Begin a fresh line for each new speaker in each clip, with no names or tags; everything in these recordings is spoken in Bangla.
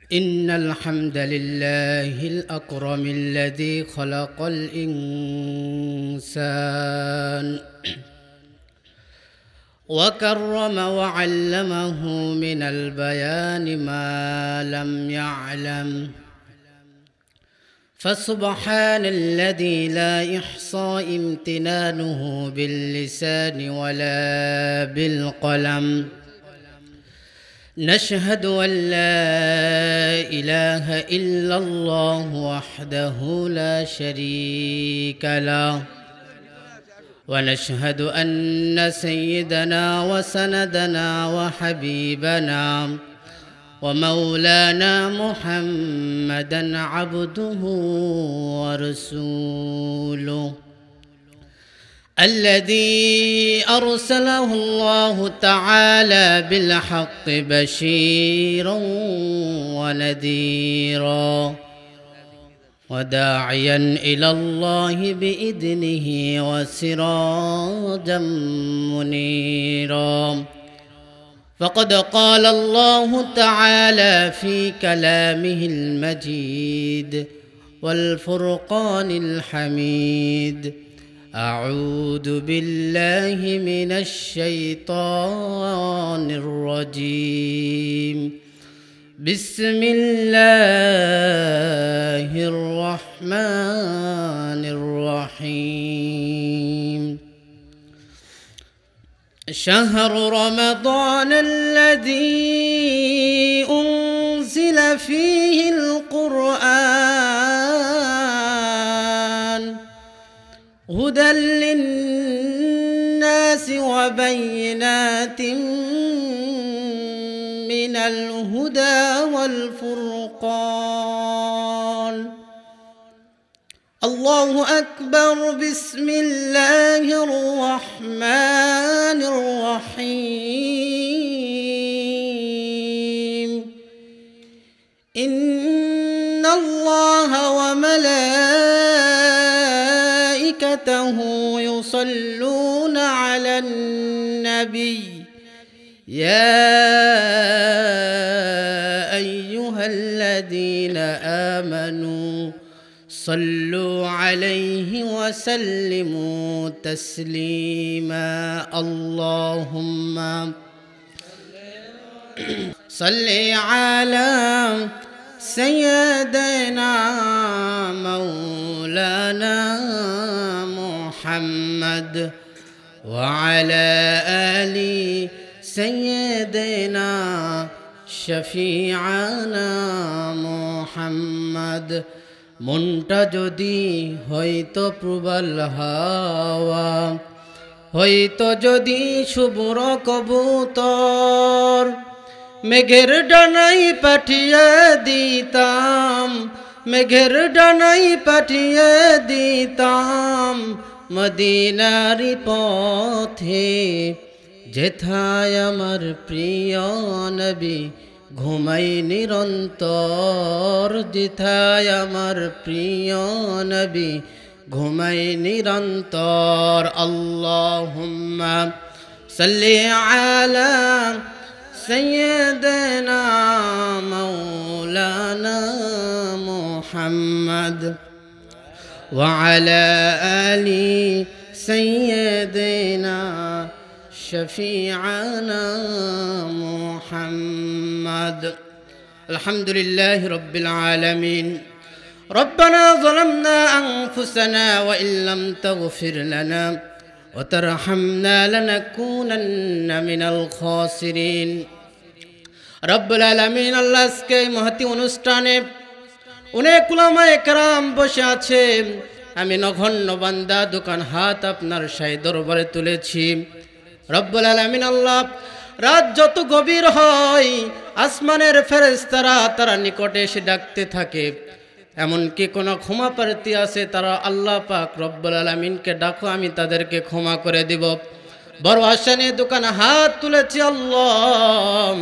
إن الحمد لله الأكرم الذي خلق الإنسان وكرم وعلمه من البيان ما لم يعلم فسبحان الذي لا يحصى امتنانه باللسان ولا بالقلم. نشهد أن لا إله إلا الله وحده لا شريك له، ونشهد أن سيدنا وسندنا وحبيبنا ومولانا محمدًا عبده ورسوله الذي أرسله الله تعالى بالحق بشيرا ونذيرا وداعيا إلى الله بإذنه وسراجا منيرا. فقد قال الله تعالى في كلامه المجيد والفرقان الحميد: أعوذ بالله من الشيطان الرجيم. بسم الله الرحمن الرحيم. شهر رمضان الذي أنزل فيه القرآن هدى للناس وبينات من الهدى والفرقان. الله أكبر. بسم الله الرحمن الرحيم. إن الله وملائكته يصلون على النبي يا أيها الذين آمنوا صلوا عليه وسلموا تسليما. اللهم صل على سيدنا مولانا محمد وعلى آل سيدنا شفيعنا محمد। মনটা যদি হয়তো প্রবল হাওয়া, হয়তো যদি শুভ্র কবুতর, মেঘের ডানায় পাঠিয়ে দিতাম, মেঘের ডানায় পাঠিয়ে দিতাম মদিনার পথে, যেথায় আমার প্রিয় নবী ঘুমাই নিরন্তর, যেথায় আমার প্রিয় নবী ঘুমাই নিরন্তর। আল্লাহুম্মা সাল্লি আলা সাইয়্যিদিনা মাওলানা মুহাম্মদ ওয়া আলা আলি সাইয়্যিদিনা شفيعنا محمد. الحمد لله رب العالمين. ربنا ظلمنا أنفسنا وإن لم تغفر لنا وترحمنا لنكونن من الخاسرين. رب العالمين আল্লাহ আজকে মহতি অনুষ্ঠানে অনেক উলামায়ে কেরাম বসে আছে। আমি নগণ্য বান্দা দোকান হাত আপনার শাহী দরবারে তুলেছি। রব্বুল আলামিন আল্লাহ, রাত যত গভীর হয় আসমানের ফেরেশতারা তারা নিকটে এসে ডাকতে থাকে। এমনকি কোনো ক্ষমা প্রার্থী আছে, তারা আল্লাহ পাক রব্বুল আলামিনকে ডাকো, আমি তাদেরকে ক্ষমা করে দিব। বড় আশা নিয়ে দোকান হাত তুলেছি। আল্লাহ,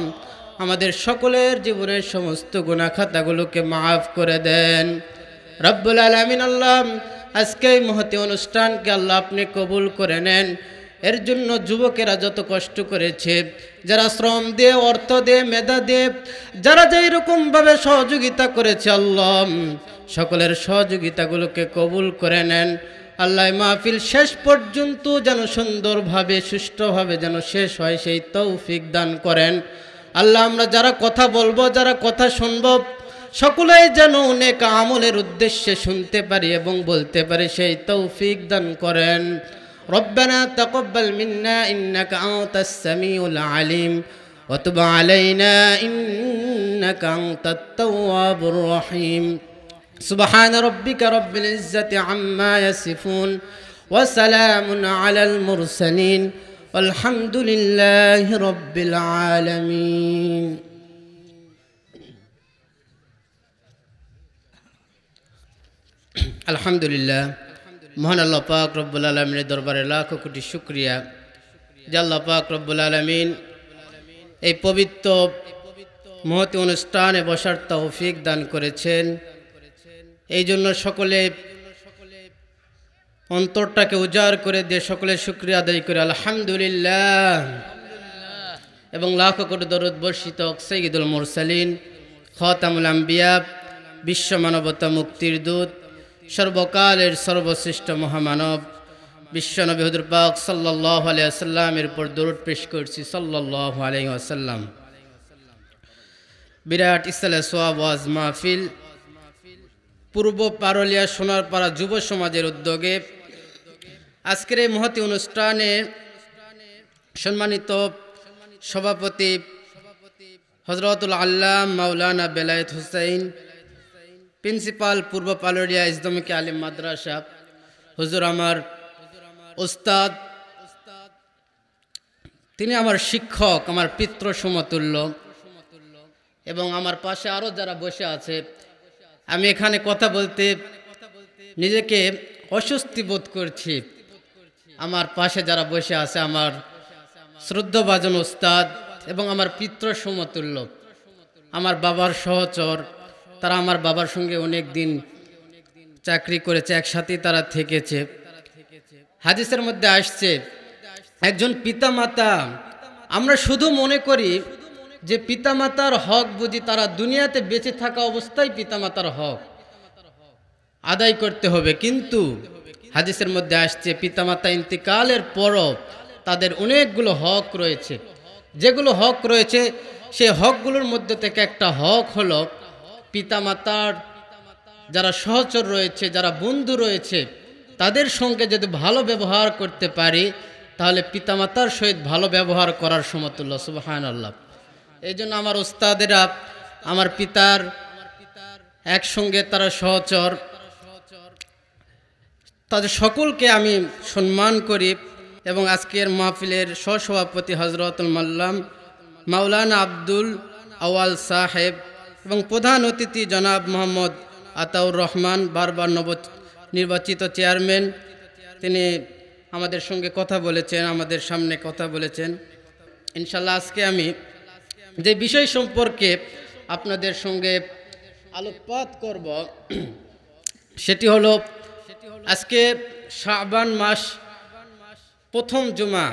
আমাদের সকলের জীবনের সমস্ত গুনাহ খাতাগুলোকে মাফ করে দেন। রব্বুল আলামিন আল্লাহ, আজকে এই মহতি অনুষ্ঠানকে আল্লাহ আপনি কবুল করে নেন। এর জন্য যুবকেরা যত কষ্ট করেছে, যারা শ্রম দিয়ে, অর্থ দিয়ে, মেধা দিয়ে, যারা যেই রকমভাবে সহযোগিতা করেছে, আল্লাহ সকলের সহযোগিতাগুলোকে কবুল করে নেন। আল্লাহ মাহফিল শেষ পর্যন্ত যেন সুন্দরভাবে, সুষ্ঠুভাবে যেন শেষ হয়, সেই তৌফিক দান করেন। আল্লাহ আমরা যারা কথা বলবো, যারা কথা শুনবো, সকলেই যেন অনেক আমলের উদ্দেশ্যে শুনতে পারি এবং বলতে পারি, সেই তৌফিক দান করেন। ربنا تقبل منا إنك أنت السميع العليم وتب علينا إنك أنت التواب الرحيم سبحان ربك رب العزة عما يصفون وسلام على المرسلين والحمد لله رب العالمين الحمد لله। মহান আল্লাহ পাক রব্বুল আলামিনের দরবারে লাখ কোটি শুকরিয়া যে আল্লাহ পাক রব্বুল আলামিন এই পবিত্র মহতি অনুষ্ঠানে বসার তৌফিক দান করেছেন। এই জন্য সকলে অন্তরটাকে উজাড় করে দিয়ে সকলে শুকরিয়া আদায় করে আলহামদুলিল্লাহ এবং লাখ কোটি দরুদ বর্ষিত সাইয়্যিদুল মুরসালিন খাতামুল আম্বিয়া বিশ্ব মানবতা মুক্তির দূত সর্বকালের সর্বশ্রেষ্ঠ মহামানব বিশ্বনবী হুজুর পাক সাল্লাল্লাহু আলাইহি ওয়াসাল্লামের উপর দরুদ পেশ করছি সাল্লাল্লাহু আলাইহি ওয়াসাল্লাম। বিরাট ইসলামে সোয়াব ওয়াজ মাহফিল পূর্ব পারলিয়া সোনারপাড়া যুব সমাজের উদ্যোগে আজকের এই মহতি অনুষ্ঠানে সম্মানিত সভাপতি হযরতুল আল্লামা মাওলানা বেলায়েত হোসেন, প্রিন্সিপাল পূর্ব পালরিয়া ইসলামিক আলিম মাদ্রাসা, হুজুর আমার উস্তাদ, তিনি আমার শিক্ষক, আমার পিতৃ সমতুল্য, এবং আমার পাশে আরও যারা বসে আছে। আমি এখানে কথা বলতে নিজেকে অস্বস্তি বোধ করছি। আমার পাশে যারা বসে আছে আমার শ্রদ্ধাভাজন উস্তাদ এবং আমার পিতৃ সমতুল্য, আমার বাবার সহচর, তারা আমার বাবার সঙ্গে অনেক দিন চাকরি করেছে, একসাথেই তারা থেকেছে। হাদিসের মধ্যে আসছে একজন পিতামাতা, আমরা শুধু মনে করি যে পিতামাতার হক বুঝি তারা দুনিয়াতে বেঁচে থাকা অবস্থায় পিতামাতার হক আদায় করতে হবে, কিন্তু হাদিসের মধ্যে আসছে পিতামাতা ইন্তিকালের পরও তাদের অনেকগুলো হক রয়েছে। যেগুলো হক রয়েছে সেই হকগুলোর মধ্যে থেকে একটা হক হলো পিতামাতার যারা সহচর রয়েছে, যারা বন্ধু রয়েছে, তাদের সঙ্গে যদি ভালো ব্যবহার করতে পারি তাহলে পিতামাতার সহিত ভালো ব্যবহার করার সমতুল্য। সুবহানাল্লাহ। এই জন্য আমার ওস্তাদেরা, আমার পিতার একসঙ্গে তারা সহচর, তাদের সকলকে আমি সম্মান করি এবং আজকের মাহফিলের সহসভাপতি হযরতুল মাল্লাম মাওলানা আব্দুল আওয়াল সাহেব এবং প্রধান অতিথি জনাব মোহাম্মদ আতাউর রহমান, বারবার নির্বাচিত চেয়ারম্যান, তিনি আমাদের সঙ্গে কথা বলেছেন, আমাদের সামনে কথা বলেছেন। ইনশাল্লাহ আজকে আমি যে বিষয় সম্পর্কে আপনাদের সঙ্গে আলোকপাত করব সেটি হলো আজকে শাবান মাস, প্রথম জুমা।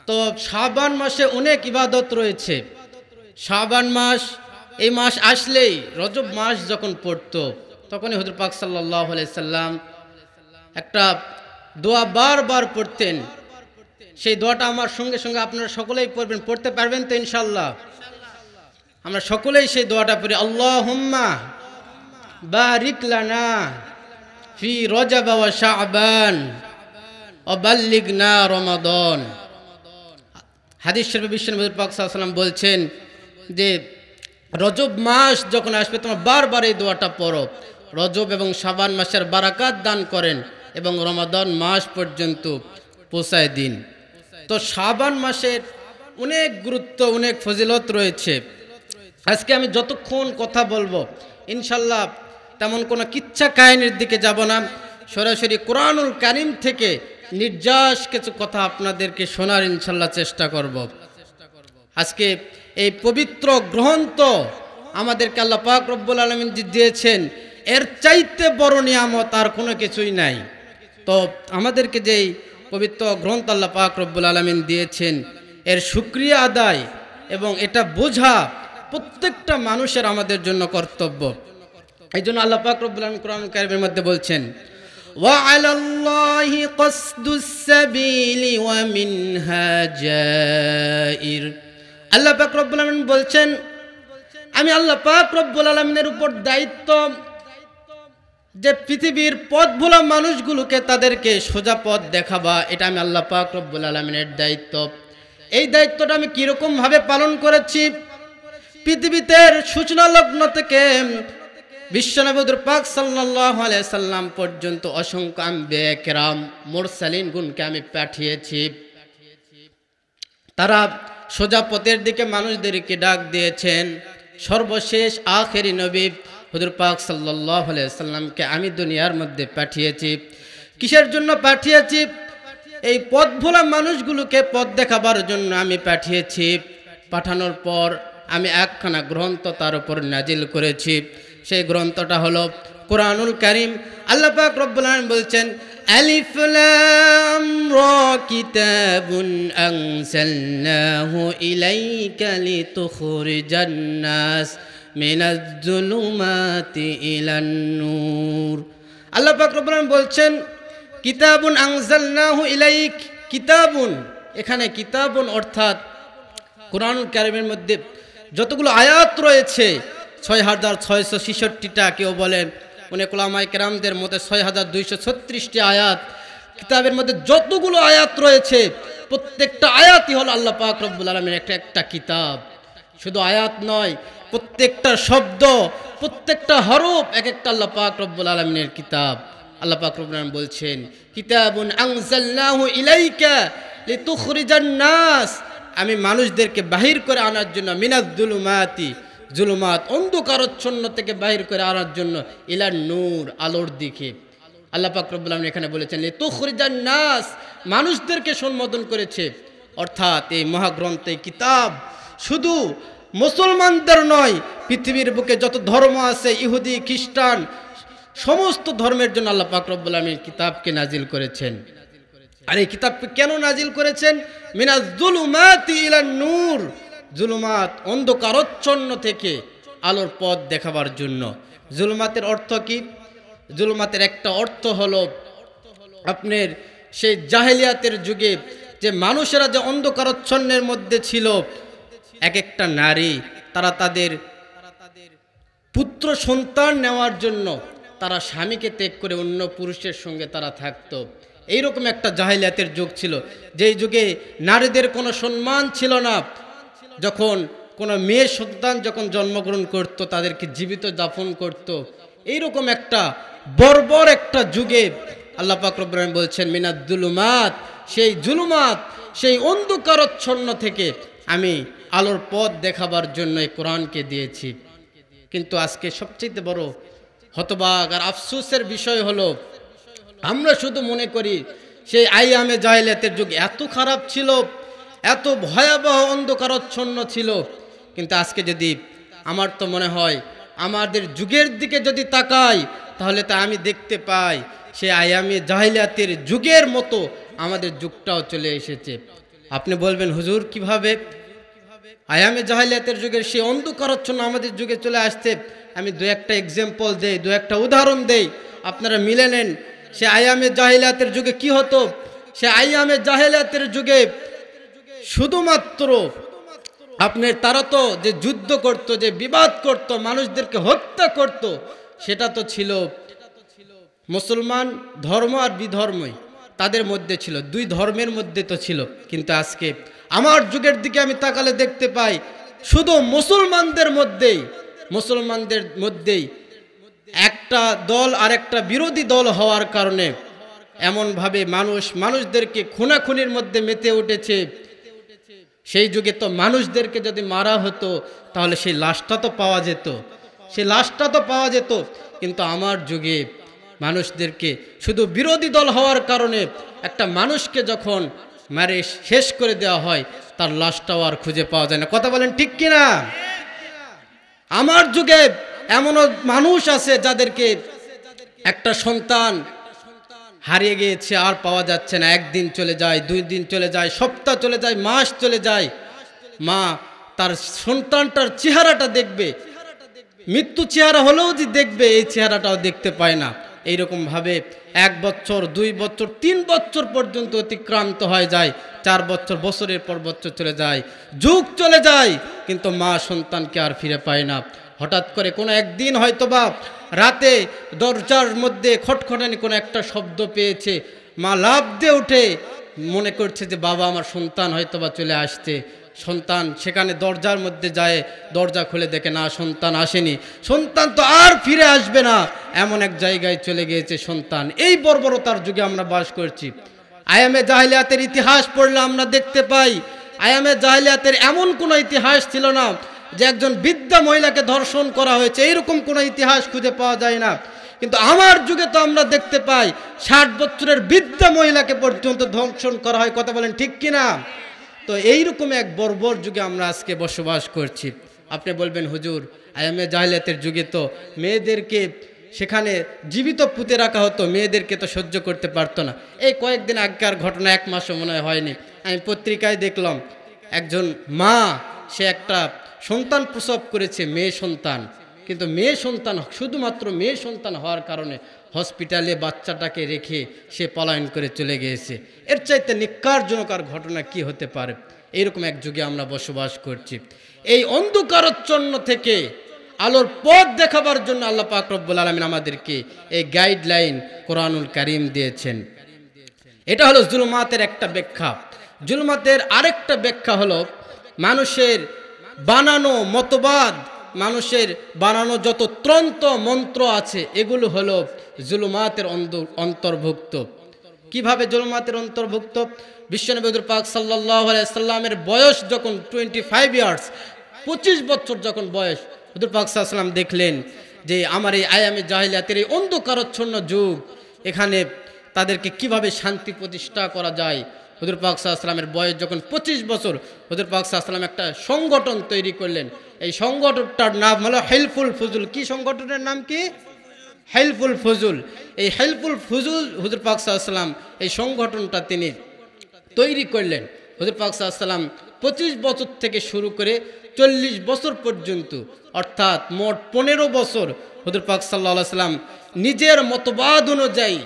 তো শাবান মাসে অনেক ইবাদত রয়েছে। শাবান মাস, এই মাস আসলেই রজব মাস যখন পড়তো তখনই হুজুর পাক সাল্লাল্লাহু আলাইহি সাল্লাম একটা দোয়া বারবার পড়তেন। সেই দোয়াটা আমার সঙ্গে সঙ্গে আপনারা সকলেই পড়বেন, পড়তে পারবেন তো ইনশাআল্লাহ? আমরা সকলেই সেই দোয়াটা পড়ি, আল্লাহুম্মা বারিক লানা ফি রজব ওয়া শাবান ওয়া বাল্লিগনা রমাদান। হাদিস শরীফে বিশ্বনবী পাক সাল্লাল্লাহু আলাইহি ওয়াসাল্লাম বলছেন যে রজব মাস যখন আসবে তোমরা বারবার এই দোয়াটা পড়ো, রজব এবং শাবান মাসের বারাকাত দান করেন এবং রমাদান মাস পর্যন্ত পৌঁছায় দিন। তো শাবান মাসের অনেক গুরুত্ব, অনেক ফজিলত রয়েছে। আজকে আমি যতক্ষণ কথা বলবো ইনশাল্লাহ তেমন কোনো কিচ্ছা কাহিনীর দিকে যাব না, সরাসরি কোরআনুল কারীম থেকে নির্যাস কিছু কথা আপনাদেরকে শোনার ইনশাল্লাহ চেষ্টা করব। আজকে এই পবিত্র গ্রন্থ আমাদেরকে আল্লাহ পাক রব্বুল আলামিন দিয়েছেন, এর চাইতে বড় নিয়ামত আর কোনো কিছুই নাই। তো আমাদেরকে যেই পবিত্র গ্রন্থ আল্লাহ পাক রব্বুল আলামিন দিয়েছেন, এর শুকরিয়া আদায় এবং এটা বোঝা প্রত্যেকটা মানুষের আমাদের জন্য কর্তব্য। এই জন্য আল্লাহ পাক রব্বুল আলামিন কোরআন কারীমের মধ্যে বলছেন, ওয়া আলাল্লাহি কসদুস সাবিলি ওয়া মিনহা জাইর। আল্লাহ পাক রব্বুল আলামিন বলছেন, আমি আল্লাহ পাক রব্বুল আলামিনের উপর দায়িত্ব যে পৃথিবীর পথ ভোলা মানুষগুলোকে তাদেরকে সোজা পথ দেখাবা, এটা আমি আল্লাহ পাক রব্বুল আলামিনের দায়িত্ব। এই দায়িত্বটা আমি কীরকম ভাবে পালন করেছি, পৃথিবীতে সূচনা লগ্ন থেকে বিশ্বনবী পাক সাল্লাল্লাহু আলাইহি সাল্লাম পর্যন্ত অসংখ্য আম্বিয়া কেরাম মুরসালিন গুণকে আমি পাঠিয়েছি। তারা সোজা পথের দিকে মানুষদেরকে ডাক দিয়েছেন। সর্বশেষ আখেরি নবী হুজুর পাক সাল্লাল্লাহু আলাইহি সাল্লামকে আমি দুনিয়ার মধ্যে পাঠিয়েছি। কিসের জন্য পাঠিয়েছি? এই পথ ভোলা মানুষগুলোকে পথ দেখাবার জন্য আমি পাঠিয়েছি। পাঠানোর পর আমি একখানা গ্রন্থ তার উপর নাজিল করেছি। সেই গ্রন্থটা হলো কোরআনুল কারীম। আল্লাহ পাক রব্বুল আলামিন বলছেন, আলিফ লাম রা কিতাবুন আনজালনাহু ইলাইকা লিতুখরিজান নাস মিনাজ যুলুমাতি ইলান নূর। আল্লাহ পাক রব্বুল আলামিন বলছেন, কিতাবুন আনজালনাহু ইলাইক। কিতাবুন, এখানে কিতাবুন অর্থাৎ কোরআনুল কারীমের মধ্যে যতগুলো আয়াত রয়েছে ৬৬৬৬টা, কেউ বলেন অনেক উলামায়ে কেরামদের মতে ৬২৩৬টি আয়াত। কিতাবের মধ্যে যতগুলো আয়াত রয়েছে প্রত্যেকটা আয়াতই হলো আল্লাহ পাক রব্বুল আলামিনের একটা কিতাব। শুধু আয়াত নয়, প্রত্যেকটা শব্দ, প্রত্যেকটা হরফ এক একটা আল্লাহ পাক রব্বুল আলামিনের কিতাব। আল্লাহ পাক রব্বুল আলামিন বলছেন, কিতাবুন আনজালনাহু ইলাইকা লিতুখরিজান নাস, আমি মানুষদেরকে বাহির করে আনার জন্য, মিনাজ যুলুমাতি, জুলুমাত অন্ধকারচ্ছন্ন থেকে বাহির করে আনার জন্য, ইলান নূর আলোর দিকে। আল্লাহ পাক রব্বুল আলামিন এখানে বলেছেন লিতুখরিজান নাস, মানুষদেরকে সম্বোধন করেছে। অর্থাৎ এই মহাগ্রন্থে কিতাব শুধু মুসলমানদের নয়, পৃথিবীর বুকে যত ধর্ম আছে, ইহুদি খ্রিস্টান সমস্ত ধর্মের জন্য আল্লাহ পাক রব্বুল আলামিন কিতাবকে নাজিল করেছেন। আর এই কিতাবকে কেন নাজিল করেছেন? মিনাজ যুলুমাতি ইলান নূর, জুলুমাত অন্ধকারচ্ছন্ন থেকে আলোর পথ দেখাবার জন্য। জুলুমাতের অর্থ কি? জুলুমাতের একটা অর্থ হলো আপনার সেই জাহেলিয়াতের যুগে যে মানুষেরা যে অন্ধকারচ্ছন্নের মধ্যে ছিল, এক একটা নারী তারা তাদের পুত্র সন্তান নেওয়ার জন্য তারা স্বামীকে ত্যাগ করে অন্য পুরুষের সঙ্গে তারা থাকতো। এইরকম একটা জাহেলিয়াতের যুগ ছিল, যেই যুগে নারীদের কোনো সম্মান ছিল না। যখন কোনো মেয়ে সন্তান যখন জন্মগ্রহণ করত, তাদেরকে জীবিত দাফন করত। এইরকম একটা বর্বর একটা যুগে আল্লাহ পাক রব্বুল আলামিন বলছেন, মিনাজ যুলুমাত, সেই জুলুমাত, সেই অন্ধকারচ্ছন্ন থেকে আমি আলোর পথ দেখাবার জন্য এই কোরআনকে দিয়েছি। কিন্তু আজকে সবচেয়ে বড় হতবাক আর আফসোসের বিষয় হলো, আমরা শুধু মনে করি সেই আইয়ামে জাহেলিয়াতের যুগ এত খারাপ ছিল, এত ভয়াবহ অন্ধকারচ্ছন্ন ছিল। কিন্তু আজকে যদি আমার তো মনে হয় আমাদের যুগের দিকে যদি তাকাই, তাহলে তা আমি দেখতে পাই সেই আইয়ামে জাহেলিয়াতের যুগের মতো আমাদের যুগটাও চলে এসেছে। আপনি বলবেন, হুজুর কিভাবে? আইয়ামে জাহেলিয়াতের যুগের সেই অন্ধকারচ্ছন্ন আমাদের যুগে চলে আসছে। আমি দু একটা এক্সাম্পল দেই, দু একটা উদাহরণ দেই, আপনারা মিলে নেন। সে আইয়ামে জাহেলিয়াতের যুগে কি হতো? সে আইয়ামে জাহেলিয়াতের যুগে শুধুমাত্র আপনার তারা তো যে যুদ্ধ করত, যে বিবাদ করত, মানুষদেরকে হত্যা করত, সেটা তো ছিল মুসলমান ধর্ম আর বিধর্মই তাদের মধ্যে ছিল, দুই ধর্মের মধ্যে তো ছিল। কিন্তু আজকে আমার যুগের দিকে আমি তাকালে দেখতে পাই শুধু মুসলমানদের মধ্যেই একটা দল আর একটা বিরোধী দল হওয়ার কারণে এমনভাবে মানুষদেরকে খুনাখুনির মধ্যে মেতে উঠেছে। সেই যুগে তো মানুষদেরকে যদি মারা হতো তাহলে সেই লাশটা তো পাওয়া যেত, কিন্তু আমার যুগে মানুষদেরকে শুধু বিরোধী দল হওয়ার কারণে একটা মানুষকে যখন মারে শেষ করে দেওয়া হয়, তার লাশটাও আর খুঁজে পাওয়া যায় না। কথা বলেন ঠিক কিনা? আমার যুগে এমনও মানুষ আছে যাদেরকে একটা সন্তান হারিয়ে গিয়েছে, আর পাওয়া যাচ্ছে না। একদিন চলে যায়, 2 দিন চলে যায়, সপ্তাহ চলে যায়, মাস চলে যায়। মা তার সন্তানটার চেহারাটা দেখবে, মৃত্যু চেহারা হলেও যে দেখবে, এই চেহারাটাও দেখতে পায় না। এইরকমভাবে 1 বছর, 2 বছর, 3 বছর পর্যন্ত অতিক্রান্ত হয়ে যায়। 4 বছর, বছরের পর বছর চলে যায়, যুগ চলে যায়, কিন্তু মা সন্তানকে আর ফিরে পায় না। হঠাৎ করে কোনো একদিন হয়তোবা রাতে দরজার মধ্যে খটখটানি কোনো একটা শব্দ পেয়েছে, মা লাফ দিয়ে উঠে মনে করছে যে বাবা আমার সন্তান হয়তোবা চলে আসছে। সন্তান সেখানে দরজার মধ্যে যায়, দরজা খুলে দেখে না, সন্তান আসেনি। সন্তান তো আর ফিরে আসবে না, এমন এক জায়গায় চলে গিয়েছে সন্তান। এই বর্বরতার যুগে আমরা বাস করছি। আয়ামে জাহিলিয়াতের ইতিহাস পড়লে আমরা দেখতে পাই, আয়ামে জাহিলিয়াতের এমন কোনো ইতিহাস ছিল না যে একজন বৃদ্ধা মহিলাকে ধর্ষণ করা হয়েছে, এইরকম কোনো ইতিহাস খুঁজে পাওয়া যায় না। কিন্তু আমার যুগে তো আমরা দেখতে পাই 60 বছরের বৃদ্ধা মহিলাকে পর্যন্ত ধর্ষণ করা হয়। কথা বলেন ঠিক কিনা? তো এইরকম এক বর্বর যুগে আমরা আজকে বসবাস করছি। আপনি বলবেন হুজুর, আয়ামে জাহিলিয়াতের যুগে তো মেয়েদেরকে সেখানে জীবিত পুঁতে রাখা হতো, মেয়েদেরকে তো সহ্য করতে পারতো না। এই কয়েকদিন আগেকার ঘটনা, 1 মাসও মনে হয়নি, আমি পত্রিকায় দেখলাম একজন মা, সে একটা সন্তান প্রসব করেছে, মেয়ে সন্তান। কিন্তু মেয়ে সন্তান, শুধুমাত্র মেয়ে সন্তান হওয়ার কারণে হসপিটালে বাচ্চাটাকে রেখে সে পলায়ন করে চলে গিয়েছে। এর চাইতে নিকারজনক আর ঘটনা কি হতে পারে? এইরকম এক যুগে আমরা বসবাস করছি। এই অন্ধকারাচ্ছন্ন থেকে আলোর পথ দেখাবার জন্য আল্লাহ পাক রব্বুল আলামিন আমাদেরকে এই গাইডলাইন কোরআনুল কারীম দিয়েছেন। এটা হলো জুলুমাতের একটা ব্যাখ্যা। জুলুমাতের আরেকটা ব্যাখ্যা হলো মানুষের বানানো মতবাদ, মানুষের বানানো যত তন্ত্র মন্ত্র আছে, এগুলো হলো জুলুমাতের অন্তর্ভুক্ত। কিভাবে জুলুমাতের অন্তর্ভুক্ত? বিশ্বনবী হুজুর পাক সাল্লাল্লাহু আলাইহি সাল্লামের বয়স যখন 25 ইয়ার্স, 25 বছর যখন বয়স, হুজুর পাক সাল্লাল্লাহু আলাইহি সাল্লাম দেখলেন যে আমার এই আয়ামে জাহিলিয়াতের এই অন্ধকারাচ্ছন্ন যুগ, এখানে তাদেরকে কিভাবে শান্তি প্রতিষ্ঠা করা যায়। হুজুর পাক সাল্লাল্লাহু আলাইহি সাল্লামের বয়স যখন 25 বছর, হুজুর পাক সাল্লাল্লাহু আলাইহি সাল্লাম একটা সংগঠন তৈরি করলেন। এই সংগঠনটার নাম হলো হেলফুল ফুজুল। কি সংগঠনের নাম কি? হেলফুল ফুজুল। এই হেলফুল ফুজুল হুজুর পাক সাল্লাল্লাহু আলাইহি সাল্লাম এই সংগঠনটা তিনি তৈরি করলেন। হুজুর পাক সাল্লাল্লাহু আলাইহি সাল্লাম 25 বছর থেকে শুরু করে 40 বছর পর্যন্ত, অর্থাৎ মোট 15 বছর হুজুর পাক সাল্লাল্লাহু আলাইহি সাল্লাম নিজের মতবাদ অনুযায়ী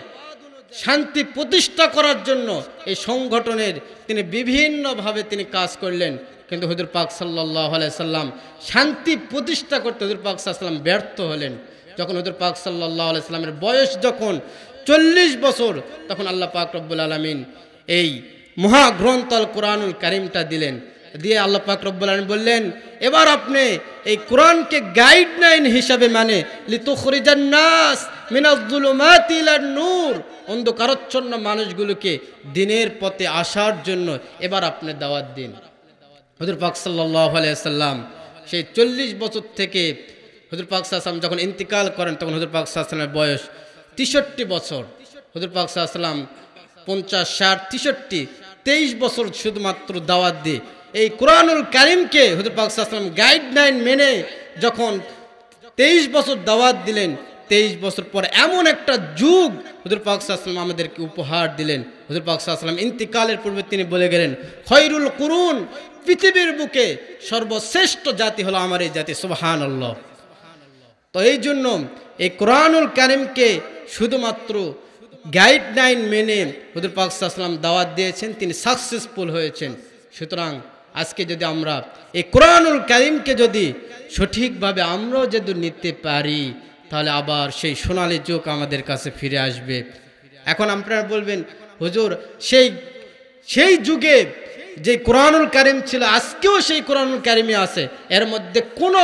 শান্তি প্রতিষ্ঠা করার জন্য এই সংগঠনের তিনি বিভিন্নভাবে তিনি কাজ করলেন। কিন্তু হুজুর পাক সাল্লাল্লাহু আলাইহি সাল্লাম শান্তি প্রতিষ্ঠা করতে হুজুর পাক সাল্লাল্লাহু আলাইহি সাল্লাম ব্যর্থ হলেন। যখন হুজুর পাক সাল্লাল্লাহু আলাইহি সাল্লামের বয়স যখন 40 বছর, তখন আল্লাহ পাক রব্বুল আলামিন এই মহাগ্রন্থ আল কোরআনুল কারীমটা দিলেন। দিয়ে আল্লাহ পাক রব্বুল আলামিন বললেন, এবার আপনি এই কোরআনকে গাইডলাইন হিসাবে মানে লিতুখরিজান নাস মিনাজ যুলুমাতি ইলান নূর, অন্ধকারাচ্ছন্ন মানুষগুলোকে দিনের পথে আসার জন্য এবার আপনি দাওয়াত দিন। হুজুর পাক সাল্লাল্লাহু আলাইহি সাল্লাম সেই 40 বছর থেকে হুজুর পাক সাল্লাল্লাহু আলাইহি সাল্লাম যখন ইন্তিকাল করেন, তখন হুজুর পাক সাল্লাল্লাহু আলাইহি সাল্লামের বয়স 63 বছর। হুজুর পাক সাল্লাল্লাহু আলাইহি সাল্লাম 50, 60, 63, 23 বছর শুধুমাত্র দাওয়াত দিয়ে এই কোরআনুল কারীমকে হুজুর পাক সাল্লাল্লাহু আলাইহি সাল্লাম গাইডলাইন মেনে যখন 23 বছর দাওয়াত দিলেন, 23 বছর পর এমন একটা যুগ হুজুর পাক সাল্লাল্লাহু আলাইহি সাল্লাম আমাদেরকে উপহার দিলেন। হুজুর পাক সাল্লাল্লাহু আলাইহি সাল্লাম ইন্তিকালের পূর্বে তিনি বলে গেলেন, খয়রুল কুরুন, পৃথিবীর বুকে সর্বশ্রেষ্ঠ জাতি হলো আমার এই জাতি। সুবহানাল্লাহ। তো এই জন্য এই কোরআনুল কারীমকে শুধুমাত্র গাইডলাইন মেনে হুজুর পাক সাল্লাল্লাহু আলাইহি সাল্লাম দাওয়াত দিয়েছেন, তিনি সাকসেসফুল হয়েছেন। সুতরাং আজকে যদি আমরা এই কোরআনুল কারীমকে যদি সঠিকভাবে আমরাও যদি নিতে পারি, তাহলে আবার সেই সোনালী যুগ আমাদের কাছে ফিরে আসবে। এখন আপনারা বলবেন, হুজুর সেই যুগে যে কোরআনুল কারীম ছিল, আজকেও সেই কোরআনুল কারীমই আছে, এর মধ্যে কোনো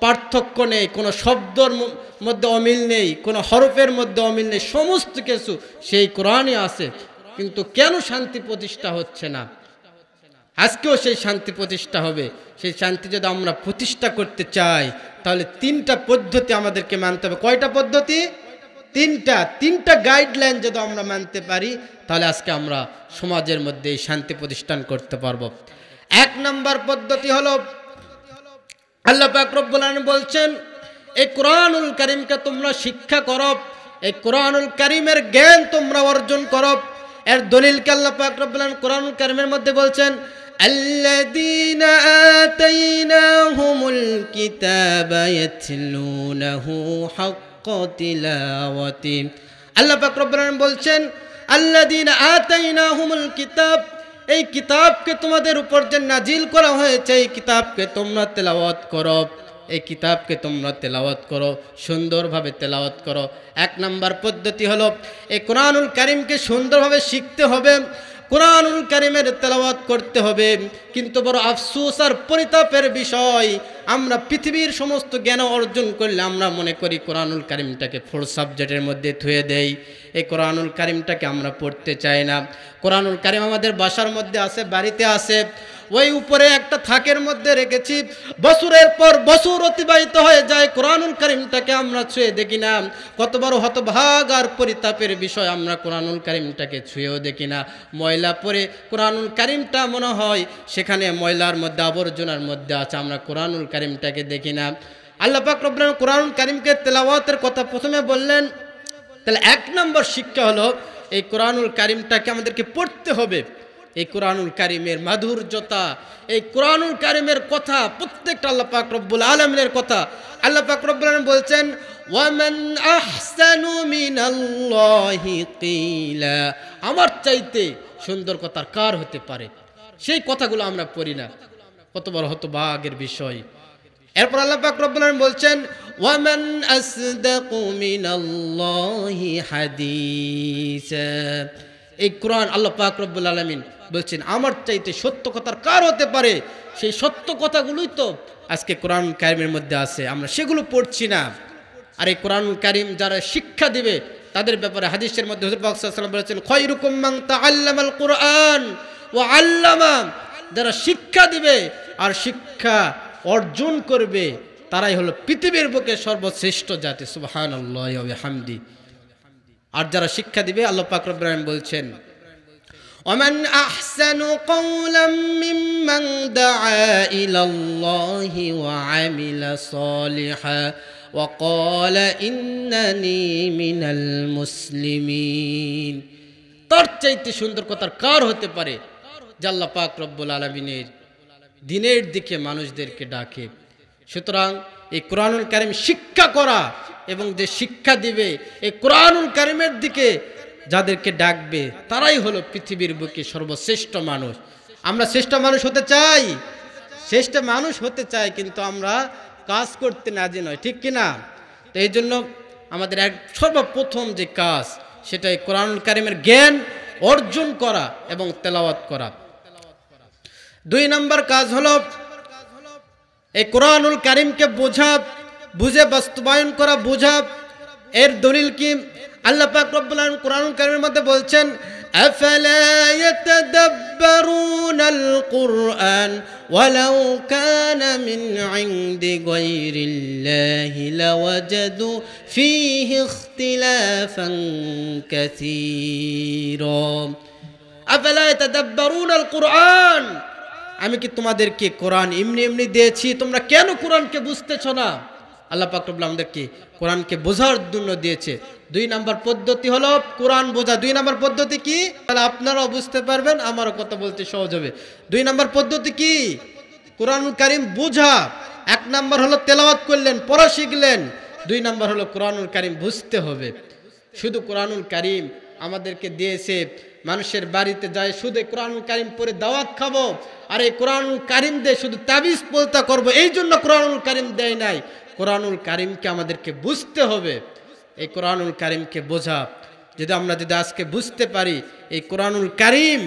পার্থক্য নেই, কোনো শব্দর মধ্যে অমিল নেই, কোনো হরফের মধ্যে অমিল নেই, সমস্ত কিছু সেই কোরআনই আছে। কিন্তু কেন শান্তি প্রতিষ্ঠা হচ্ছে না? আজকেও সেই শান্তি প্রতিষ্ঠা হবে। সেই শান্তি যদি আমরা প্রতিষ্ঠা করতে চাই, তাহলে 3টা পদ্ধতি আমাদেরকে মানতে হবে। কয়টা পদ্ধতি? 3টা গাইডলাইন যদি আমরা মানতে পারি, তাহলে আজকে আমরা সমাজের মধ্যে এই শান্তি প্রতিষ্ঠান করতে পারবো। 1 নম্বর পদ্ধতি হলো, আল্লাহ পাক রব্বুল আলামিন বলছেন, এই কোরআনুল কারীমকে তোমরা শিক্ষা করো, এই কোরআনুল কারীমের জ্ঞান তোমরা অর্জন করো। এর দলিলকে আল্লাহ পাক রব্বুল আলামিন কোরআনুল কারীমের মধ্যে বলছেন, আল্লাযীনা আতাইনাহুমুল কিতাবা ইয়াতলুনাহু হাক্কা তিলাওয়াতি। আল্লাহ পাক রব্বুল আলামিন বলছেন, আল্লাযীনা আতাইনাহুমুল কিতাব, এই কিতাবকে তোমাদের উপর যে নাজিল করা হয়েছে এই কিতাবকে তোমরা তেলাওয়াত করো, এই কিতাবকে তোমরা তেলাওয়াত করো, সুন্দরভাবে তেলাওয়াত করো। এক নাম্বার পদ্ধতি হলো এই কোরআনুল কারীমকে সুন্দরভাবে শিখতে হবে, কোরআনুল কারীমের তেলাওয়াত করতে হবে। কিন্তু বড় আফসোস আর পরিতাপের বিষয়, আমরা পৃথিবীর সমস্ত জ্ঞান অর্জন করলে আমরা মনে করি কোরআনুল কারীমটাকে 4 সাবজেক্টের মধ্যে থুয়ে দেই। এই কোরআনুল কারীমটাকে আমরা পড়তে চাই না। কোরআনুল কারীম আমাদের বাসার মধ্যে আছে, বাড়িতে আছে, ওই উপরে একটা থাকের মধ্যে রেখেছি, বছরের পর বছর অতিবাহিত হয়ে যায়, কোরআনুল কারীমটাকে আমরা ছুঁয়ে দেখি না। কত বড় হতভাগ আর পরিতাপের বিষয়, আমরা কোরআনুল কারীমটাকে ছুঁয়েও দেখি না। ময়লা পরে কোরআনুল কারীমটা মনে হয় সেখানে ময়লার মধ্যে আবর্জনার মধ্যে আছে, আমরা কোরআনুল কারীমটাকে দেখি না। আল্লাহ পাক রব্বুল আলামিন কোরআনুল কারীমকে তেলাওয়াতের কথা প্রথমে বললেন। তাহলে 1 নম্বর শিক্ষা হলো এই কোরআনুল কারীমটাকে আমাদেরকে পড়তে হবে। এই কোরআনুল কারীমের মাধুর্যতা, এই কোরআনুল কারীমের কথা প্রত্যেকটা আল্লাহ পাক রব্বুল আলামিনের কথা। আল্লাহ পাক রব্বুল আলামিন বলছেন, ওয়ামান আহসানু মিনাল্লাহি কিলা, আমার চাইতে সুন্দর কথা কার হতে পারে? সেই কথাগুলো আমরা পড়ি না, কত বড় হতভাগের বিষয়। এরপর আল্লাহ পাক রব্বুল আলামিন বলছেন, ওয়ামান আসদাকু মিনাল্লাহি হাদিসা। এই কোরআন আল্লাহ পাক রব্বুল আলামিন বলছেন আমার চাইতে সত্য কথার কার হতে পারে? সেই সত্য কথাগুলোই তো আজকে কোরআন কারীমের মধ্যে আছে, আমরা সেগুলো পড়ছি না। আর এই কোরআন কারীম যারা শিক্ষা দিবে তাদের ব্যাপারে হাদিসের মধ্যে হুজুর পাক সাল্লাল্লাহু আলাইহি ওয়াসাল্লাম বলেছেন, খায়রুকুম মান তাআল্লামাল কুরআন ওয়া আল্লামা। যারা শিক্ষা দিবে আর শিক্ষা অর্জন করবে তারাই হলো পৃথিবীর বুকে সর্বশ্রেষ্ঠ জাতি। সুবহানাল্লাহি ওয়া বিহামদি। আর যারা শিক্ষা দিবে আল্লাহ পাক রব্বুল আলামিন বলছেন, ওমান আহসানু কওলাম মিম্মান দাআ ইলাল্লাহি ওয়া আমিলা সালিহা ওয়া ক্বালা ইন্নানি মিনাল মুসলিমিন। তার চাইতে সুন্দর কথা কার হতে পারে যে আল্লাহ পাক রব্বুল আলামিনের দিনের দিকে মানুষদেরকে ডাকে। সুতরাং এই কোরআনুল কারীম শিক্ষা করা এবং যে শিক্ষা দিবে এই কোরআনুল কারীমের দিকে যাদেরকে ডাকবে তারাই হলো পৃথিবীর বুকে সর্বশ্রেষ্ঠ মানুষ। আমরা শ্রেষ্ঠ মানুষ হতে চাই, শ্রেষ্ঠ মানুষ হতে চাই, কিন্তু আমরা কাজ করতে রাজি নয়, ঠিক কিনা? তো এই জন্য আমাদের সর্বপ্রথম যে কাজ সেটাই কোরআনুল কারীমের জ্ঞান অর্জন করা এবং তেলাওয়াত করা। 2 নম্বর কাজ হলো এই কোরআনুল কারীমকে বোঝা, বুঝে বাস্তবায়ন করা, বোঝা। এর দলিল কি? আল্লাহ পাক রব্বুল আলামিন কোরআনুল কারীমের মধ্যে বলছেন, আফালা ইয়াতাদাব্বারুনাল কুরআন ওয়ালাউ কানা মিন ইনদি গায়রিল্লাহি লাওয়াজাদু ফীহি ইখতিলাফান কাসীরা। আফালা ইয়াতাদাব্বারুনাল কুরআন, আমি কি তোমাদেরকে কোরআন এমনি এমনি দিয়েছি, তোমরা কেন কোরআনকে বুঝতেছ না? আল্লাহ পাক রব্বুল আলামিন আমাদেরকে কোরআনকে বোঝার জন্য দিয়েছে। 2 নম্বর পদ্ধতি হলো কোরআন বোঝা। 2 নম্বর পদ্ধতি কি? তাহলে আপনারাও বুঝতে পারবেন, আমারও কথা বলতে সহজ হবে। 2 নম্বর পদ্ধতি কি? কোরআনুল কারীম বোঝা। 1 নম্বর হলো তেলাওয়াত করলেন, পড়া শিখলেন। 2 নম্বর হলো কোরআনুল কারীম বুঝতে হবে। শুধু কোরআনুল কারীম আমাদেরকে দিয়েছে, মানুষের বাড়িতে যায় শুধু কোরআনুল কারীম পড়ে দাওয়াত খাবো আর এই কোরআনুল কারীম দিয়ে শুধু তাবিজ পলতা করবো, এই জন্য কোরআনুল কারীম দেয় নাই। কোরআনুল কারীমকে আমাদেরকে বুঝতে হবে। এই কোরআনুল কারীমকে বোঝা যদি আমরা আজকে বুঝতে পারি, এই কোরআনুল কারীম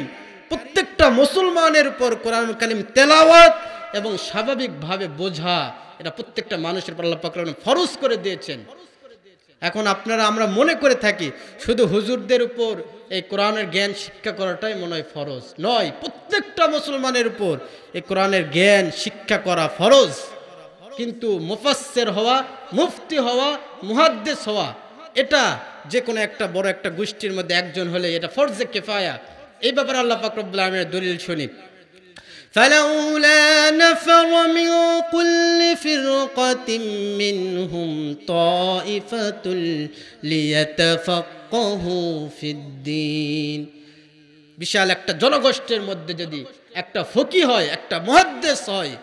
প্রত্যেকটা মুসলমানের উপর কোরআনুল কারীম তেলাওয়াত এবং স্বাভাবিকভাবে বোঝা, এটা প্রত্যেকটা মানুষের উপর আল্লাহ পাক ফরজ করে দিয়েছেন। এখন আমরা মনে করে থাকি শুধু হুজুরদের উপর এই কোরআনের জ্ঞান শিক্ষা করাটাই মনে হয় ফরজ। নয়, প্রত্যেকটা মুসলমানের উপর এই কোরআনের জ্ঞান শিক্ষা করা ফরজ। কিন্তু মুফাসসির হওয়া, মুফতি হওয়া, মুহাদ্দিস হওয়া, এটা যে কোনো একটা বড় একটা গোষ্ঠীর মধ্যে একজন হলে এটা ফরজে কিফায়া। এই ব্যাপারে আল্লাহ পাক রব্বুল আলামিনের দলিল শুনি, فلولا نفر من كل فرقة منهم طائفة ليتفقهوا في الدين। বিশাল একটা জনগোষ্ঠীর মধ্যে যদি একটা ফকি হয়, একটা মুহাদ্দিস হয়,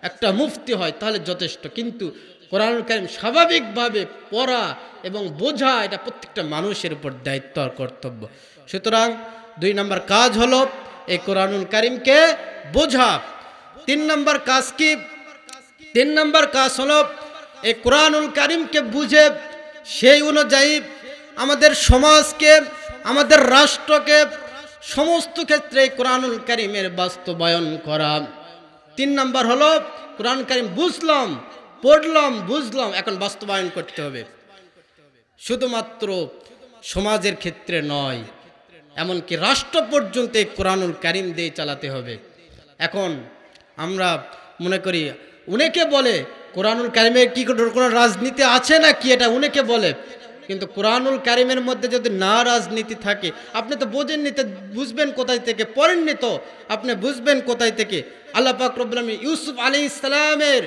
একটা মুফতি হয়, তাহলে যথেষ্ট। কিন্তু কোরআনুল কারীম স্বাভাবিকভাবে পড়া এবং বোঝা এটা প্রত্যেকটা মানুষের উপর দায়িত্ব আর কর্তব্য। সুতরাং 2 নম্বর কাজ হলো এই কোরআনুল কারীমকে বোঝা। 3 নম্বর কাজ কি? 3 নম্বর কাজ হলো এই কোরআনুল কারীমকে বুঝে সেই অনুযায়ী আমাদের সমাজকে, আমাদের রাষ্ট্রকে সমস্ত ক্ষেত্রে কোরআনুল কারীমের বাস্তবায়ন করা। 3 নম্বর হলো কোরআন কারীম বুঝলাম, পড়লাম, বুঝলাম, এখন বাস্তবায়ন করতে হবে। শুধুমাত্র সমাজের ক্ষেত্রে নয়, এমনকি রাষ্ট্র পর্যন্ত এই কোরআনুল কারীম দিয়ে চালাতে হবে। এখন আমরা মনে করি অনেকে বলে কোরআনুল কারীমের কি কোনো রাজনীতি আছে না কি, এটা অনেকে বলে। কিন্তু কোরআনুল কারীমের মধ্যে যদি না রাজনীতি থাকে, আপনি তো বোঝেননি, তো বুঝবেন কোথায় থেকে? পড়েননি তো আপনি বুঝবেন কোথায় থেকে? আল্লাহ পাক রব্বুল আলামিন ইউসুফ আলাইহিস সালামের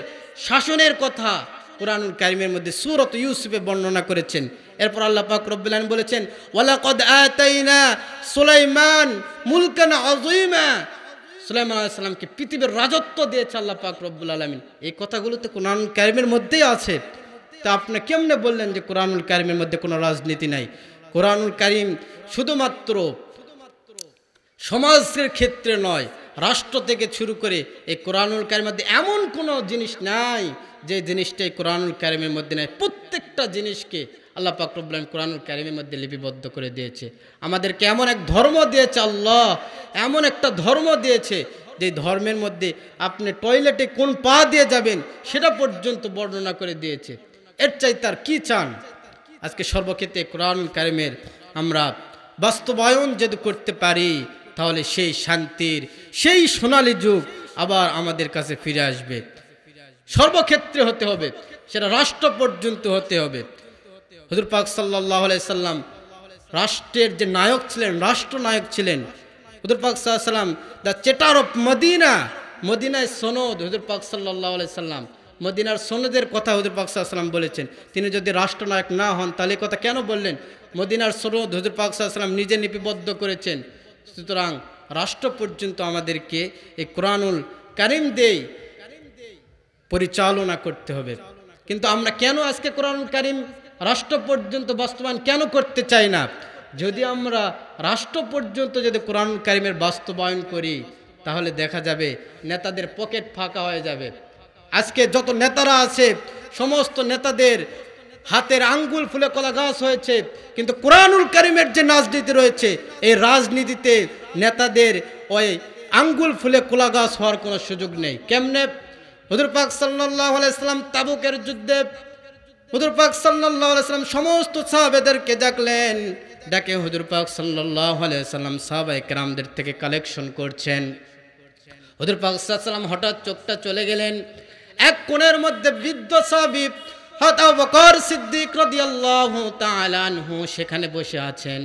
শাসনের কথা কোরআনুল কারীমের মধ্যে সূরাত ইউসুফে বর্ণনা করেছেন। এরপর আল্লাহ পাক রব্বুল আলামিন বলেছেন ওয়ালাকাদ আতাইনা সুলাইমান মুলকান আযীমা, সুলাইমান আলাইহিস সালামকে পৃথিবীর রাজত্ব দিয়েছে আল্লাহ পাক রব্বুল আলামিন। এই কথাগুলো তো কোরআনুল কারীমের মধ্যেই আছে। তা আপনি কেমনে বললেন যে কোরআনুল কারীমের মধ্যে কোনো রাজনীতি নাই? কোরআনুল কারীম শুধুমাত্র সমাজের ক্ষেত্রে নয়, রাষ্ট্র থেকে শুরু করে এই কোরআনুল কারীমের মধ্যে এমন কোনো জিনিস নাই যে জিনিসটা এই কোরআনুল কারীমের মধ্যে নাই। প্রত্যেকটা জিনিসকে আল্লাহ পাক রব্বুল আলামিন কোরআনুল কারীমের মধ্যে লিপিবদ্ধ করে দিয়েছে। আমাদেরকে এমন এক ধর্ম দিয়েছে আল্লাহ, এমন একটা ধর্ম দিয়েছে যে ধর্মের মধ্যে আপনি টয়লেটে কোন পা দিয়ে যাবেন সেটা পর্যন্ত বর্ণনা করে দিয়েছে। এর চাইতে আর কি চান? আজকে সর্বক্ষেত্রে কোরআনুল কারীমের আমরা বাস্তবায়ন যদি করতে পারি, তাহলে সেই শান্তির, সেই সোনালী যুগ আবার আমাদের কাছে ফিরে আসবে। সর্বক্ষেত্রে হতে হবে, সেটা রাষ্ট্র পর্যন্ত হতে হবে। হুজুর পাক সাল্লাল্লাহু আলাইহি সাল্লাম রাষ্ট্রের যে নায়ক ছিলেন, রাষ্ট্রনায়ক ছিলেন। হুজুর পাক সাল্লাল্লাহু আলাইহি সাল্লাম দ্য চেটার অফ মদিনা, মদিনায় সনদ হুজুর পাক সাল্লাল্লাহু আলাইহি সাল্লাম, মদিনার সনদের কথা হুজুর পাক সাল্লাল্লাহু আলাইহি সাল্লাম বলেছেন। তিনি যদি রাষ্ট্রনায়ক না হন তাহলে কথা কেন বললেন? মদিনার সনদ হুজুর পাক সাল্লাল্লাহু আলাইহি সাল্লাম নিজে লিপিবদ্ধ করেছেন। সুতরাং রাষ্ট্র পর্যন্ত আমাদেরকে এই কোরআনুল কারীম দিয়ে পরিচালনা করতে হবে। কিন্তু আমরা কেন আজকে কোরআনুল কারীম রাষ্ট্র পর্যন্ত বাস্তবায়ন কেন করতে চাই না? যদি আমরা রাষ্ট্র পর্যন্ত যদি কোরআনুল কারীমের বাস্তবায়ন করি, তাহলে দেখা যাবে নেতাদের পকেট ফাঁকা হয়ে যাবে। আজকে যত নেতারা আছে, সমস্ত নেতাদের হাতের আঙ্গুল ফুলে কলা গাছ হয়েছে, কিন্তু কোরআনুল কারীমের যে রাজনীতি রয়েছে, এই রাজনীতিতে নেতাদের ওই আঙ্গুল ফুলে কলা গাছ হওয়ার কোনো সুযোগ নেই। কেমনে? হুজুর পাক সাল্লাল্লাহু আলাইহি সাল্লাম তাবুকের যুদ্ধে হুজুর পাক সাল্লাল্লাহু আলাইহি সাল্লাম সমস্ত সাহাবাদেরকে ডাকলেন, ডাকে হুজুর পাক সাল্লাল্লাহু আলাইহি সাল্লাম সাহাবায়ে কেরামদের থেকে কালেকশন করছেন। হুজুর পাক সাল্লাল্লাহু আলাইহি সাল্লাম হঠাৎ চোখটা চলে গেলেন, এক কোণের মধ্যে বৃদ্ধ সাহাবী হযরত আবু বকর সিদ্দিক রাদিয়াল্লাহু তাআলা আনহু সেখানে বসে আছেন।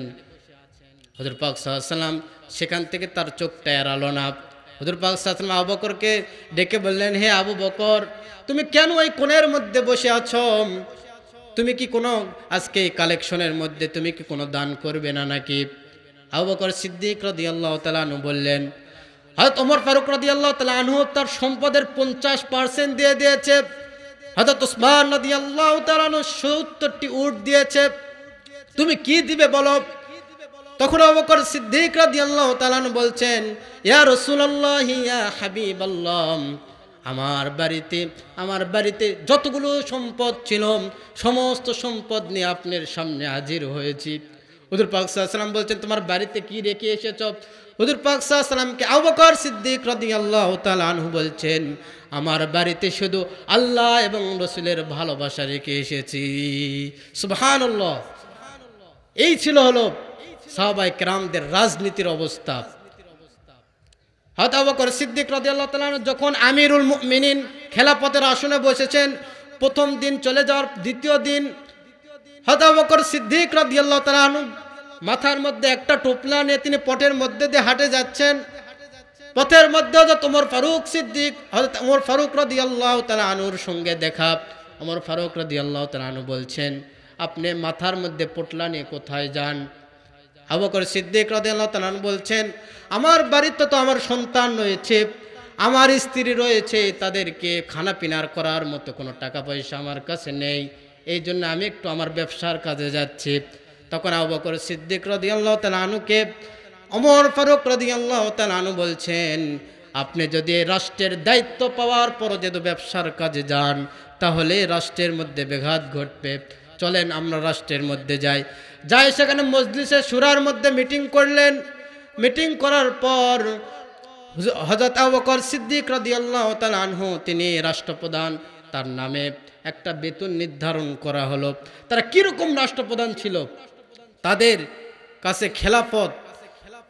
হুজুর পাক সাল্লাল্লাহু আলাইহি সাল্লাম সেখান থেকে তার চোখটা এড়ালো না। হুজুর পাক সাল্লাল্লাহু আলাইহি সাল্লাম আবু বকরকে ডেকে বললেন, হে আবু বকর, তুমি কেন ওই কোণের মধ্যে বসে আছো? তুমি কি কোনো আজকে কালেকশনের মধ্যে তুমি কি কোনো দান করবে না নাকি? আবু বকর সিদ্দিক রাদিয়াল্লাহু তাআলা আনহু বললেন, হযরত ওমর ফারুক রাদিয়াল্লাহু তাআলা আনহু তার সম্পদের 50% দিয়ে দিয়েছে, হযরত উসমান রাদিয়াল্লাহু তাআলা আনহু 70টি উট দিয়েছে, তুমি কি দিবে বলো? তখন আবু বকর সিদ্দিক রাদিয়াল্লাহু তাআলা আনহু বলছেন, ইয়া রাসূলুল্লাহ, ইয়া হাবিবাল্লাহ, আমার বাড়িতে যতগুলো সম্পদ ছিল সমস্ত সম্পদ নিয়ে আপনার সামনে হাজির হয়েছি। হুজুর পাক সাল্লাল্লাহু আলাইহি সাল্লাম বলছেন, তোমার বাড়িতে কি রেখে এসেছো? হুজুর পাক সাল্লাল্লাহু আলাইহি সাল্লামকে আবু বকর সিদ্দিক রাদিয়াল্লাহু তাআলা আনহু বলছেন, আমার বাড়িতে শুধু আল্লাহ এবং রাসূলের ভালোবাসা রেখে এসেছি। সুবহানাল্লাহ। এই ছিল হলো সাহাবায়ে কেরামদের রাজনীতির অবস্থা। হযরত আবু বকর সিদ্দিক রাদিয়াল্লাহু তাআলা যখন আমিরুল মুমিনিন খেলাফতের আসনে বসেছেন, প্রথম দিন চলে যাওয়ার দ্বিতীয় দিন হযরত আবু বকর সিদ্দিক রাদিয়াল্লাহু তাআলা মাথার মধ্যে একটা টোপলা নিয়ে তিনি পটের মধ্যে দিয়ে হাঁটে যাচ্ছেন। পথের মধ্যে হযরত ওমর ফারুক সিদ্দিক, হযরত ওমর ফারুক রাদিয়াল্লাহু তাআলা আনহুর সঙ্গে দেখা। ওমর ফারুক রাদিয়াল্লাহু তাআলা আনহু বলছেন, আপনি মাথার মধ্যে পোটলা নিয়ে কোথায় যান? আবু বকর সিদ্দিক রাদিয়াল্লাহু তাআলা আনহু বলছেন, আমার বাড়িতে তো আমার সন্তান রয়েছে, আমার স্ত্রী রয়েছে, তাদেরকে খানা পিনার করার মতো কোনো টাকা পয়সা আমার কাছে নেই, এই জন্য আমি একটু আমার ব্যবসার কাজে যাচ্ছি। তখন আবু বকর সিদ্দিক রাদিয়াল্লাহু তাআলা আনহুকে ওমর ফারুক রাদিয়াল্লাহু তাআলা আনহু বলছেন, আপনি যদি রাষ্ট্রের দায়িত্ব পাওয়ার পর যদি ব্যবসার কাজে যান তাহলে রাষ্ট্রের মধ্যে ব্যাঘাত ঘটবে, চলেন আমরা রাষ্ট্রের মধ্যে যাই। সেখানে মজলিসে শুরার মধ্যে মিটিং করলেন। মিটিং করার পর হযরত আবু বকর সিদ্দিক রাদিয়াল্লাহু তাআলা আনহু তিনি রাষ্ট্রপ্রধান, তার নামে একটা বেতন নির্ধারণ করা হলো। তারা কীরকম রাষ্ট্রপ্রধান ছিল, তাদের কাছে খেলাফত,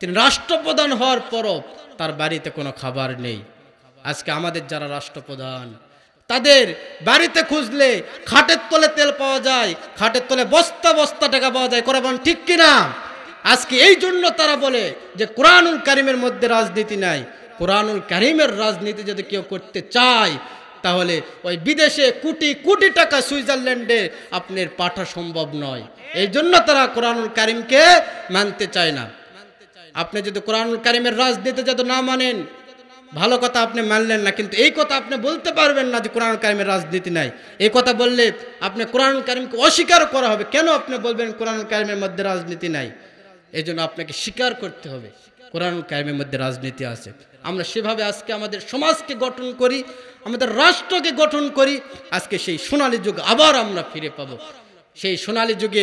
তিনি রাষ্ট্রপ্রধান হওয়ার পরও তার বাড়িতে কোনো খাবার নেই। আজকে আমাদের যারা রাষ্ট্রপ্রধান তাদের বাড়িতে খুঁজলে খাটের তলে তেল পাওয়া যায়, খাটের তলে বস্তা বস্তা টাকা পাওয়া যায়, কোরআন ঠিক কিনা? আজকে এই জন্য তারা বলে যে কোরআনুল কারীমের মধ্যে রাজনীতি নাই। কোরআনুল কারীমের রাজনীতি যদি কেউ করতে চায় তাহলে ওই বিদেশে কোটি কোটি টাকা সুইজারল্যান্ডে আপনার পাঠা সম্ভব নয়। এই জন্য তারা কোরআনুল কারীমকে মানতে চায় না। আপনি যদি কোরআনুল কারীমের রাজনীতি যদি না মানেন, ভালো কথা, আপনি মানলেন না, কিন্তু এই কথা আপনি বলতে পারবেন না যে কোরআনুল কারীমের রাজনীতি নাই। এই কথা বললে আপনি কোরআনুল কারীমকে অস্বীকার করা হবে। কেন আপনি বলবেন কোরআনুল কারীমের মধ্যে রাজনীতি নাই? এই জন্য আপনাকে স্বীকার করতে হবে কোরআনুল কারীমের মধ্যে রাজনীতি আছে। আমরা সেভাবে আজকে আমাদের সমাজকে গঠন করি, আমাদের রাষ্ট্রকে গঠন করি। আজকে সেই সোনালী যুগ আবার আমরা ফিরে পাব। সেই সোনালী যুগে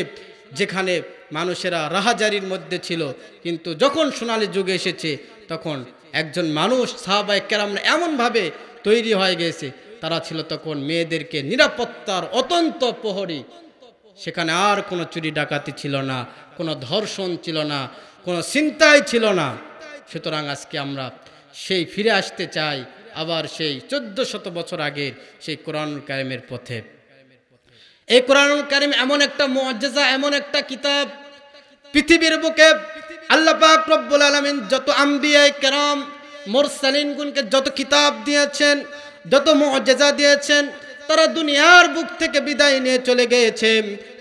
যেখানে মানুষেরা রাহাজারির মধ্যে ছিল, কিন্তু যখন সোনালী যুগে এসেছে তখন একজন মানুষ সাহাবায়ে কেরামরা এমনভাবে তৈরি হয়ে গেছে, তারা ছিল তখন মেয়েদেরকে নিরাপত্তার অত্যন্ত প্রহরী। সেখানে আর কোনো চুরি ডাকাতি ছিল না, কোনো ধর্ষণ ছিল না, কোনো ছিনতাই ছিল না। সুতরাং আজকে আমরা সেই ফিরে আসতে চাই আবার সেই 1400 বছর আগের সেই কোরআনুল কারীমের পথে। এই কোরআনুল কারীম এমন একটা মুআজ্জিজা, এমন একটা কিতাব, পৃথিবীর বুকে আল্লাহ পাক রব্বুল আলামিন যত আম্বিয়া কেরাম মুরসালিনগণকে যত কিতাব দিয়েছেন, যত মুআজ্জিজা দিয়েছেন, তারা দুনিয়ার বুক থেকে বিদায় নিয়ে চলে গিয়েছে।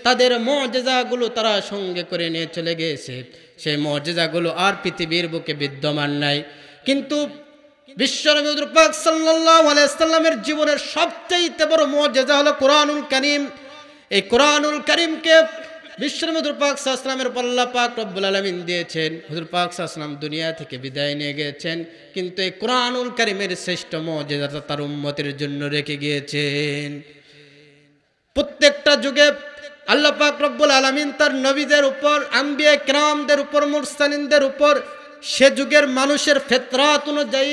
তাদের মুআজ্জিজাগুলো তারা সঙ্গে করে নিয়ে চলে গিয়েছে। সেই মুআজ্জিজাগুলো আর পৃথিবীর বুকে বিদ্যমান নাই। কিন্তু বিশ্বনবী হুজুর পাক সাল্লাল্লাহু আলাইহি ওয়াসাল্লামের জীবনের সবচেয়ে বড় মুআজ্জিজা হলো কোরআনুল কারীম। এই কোরআনুল কারীমকে বিশ্বনবী হুজুর পাক সাল্লাল্লাহু আলাইহি ওয়াসাল্লামের আল্লাহ পাক রব্বুল আলামিন দিয়েছেন। হুজুর পাক সাল্লাল্লাহু আলাইহি ওয়াসাল্লাম দুনিয়া থেকে বিদায় নিয়ে গিয়েছেন, কিন্তু এই কোরআনুল কারীমের শ্রেষ্ঠ মুআজ্জিজাটা তার উম্মতের জন্য রেখে গিয়েছেন। প্রত্যেকটা যুগে আল্লাহ পাক রব্বুল আলামিন তার নবীদের উপর, আম্বিয়া কিরামদের উপর, মুরসালিনদের উপর সে যুগের মানুষের ফিতরাত অনুযায়ী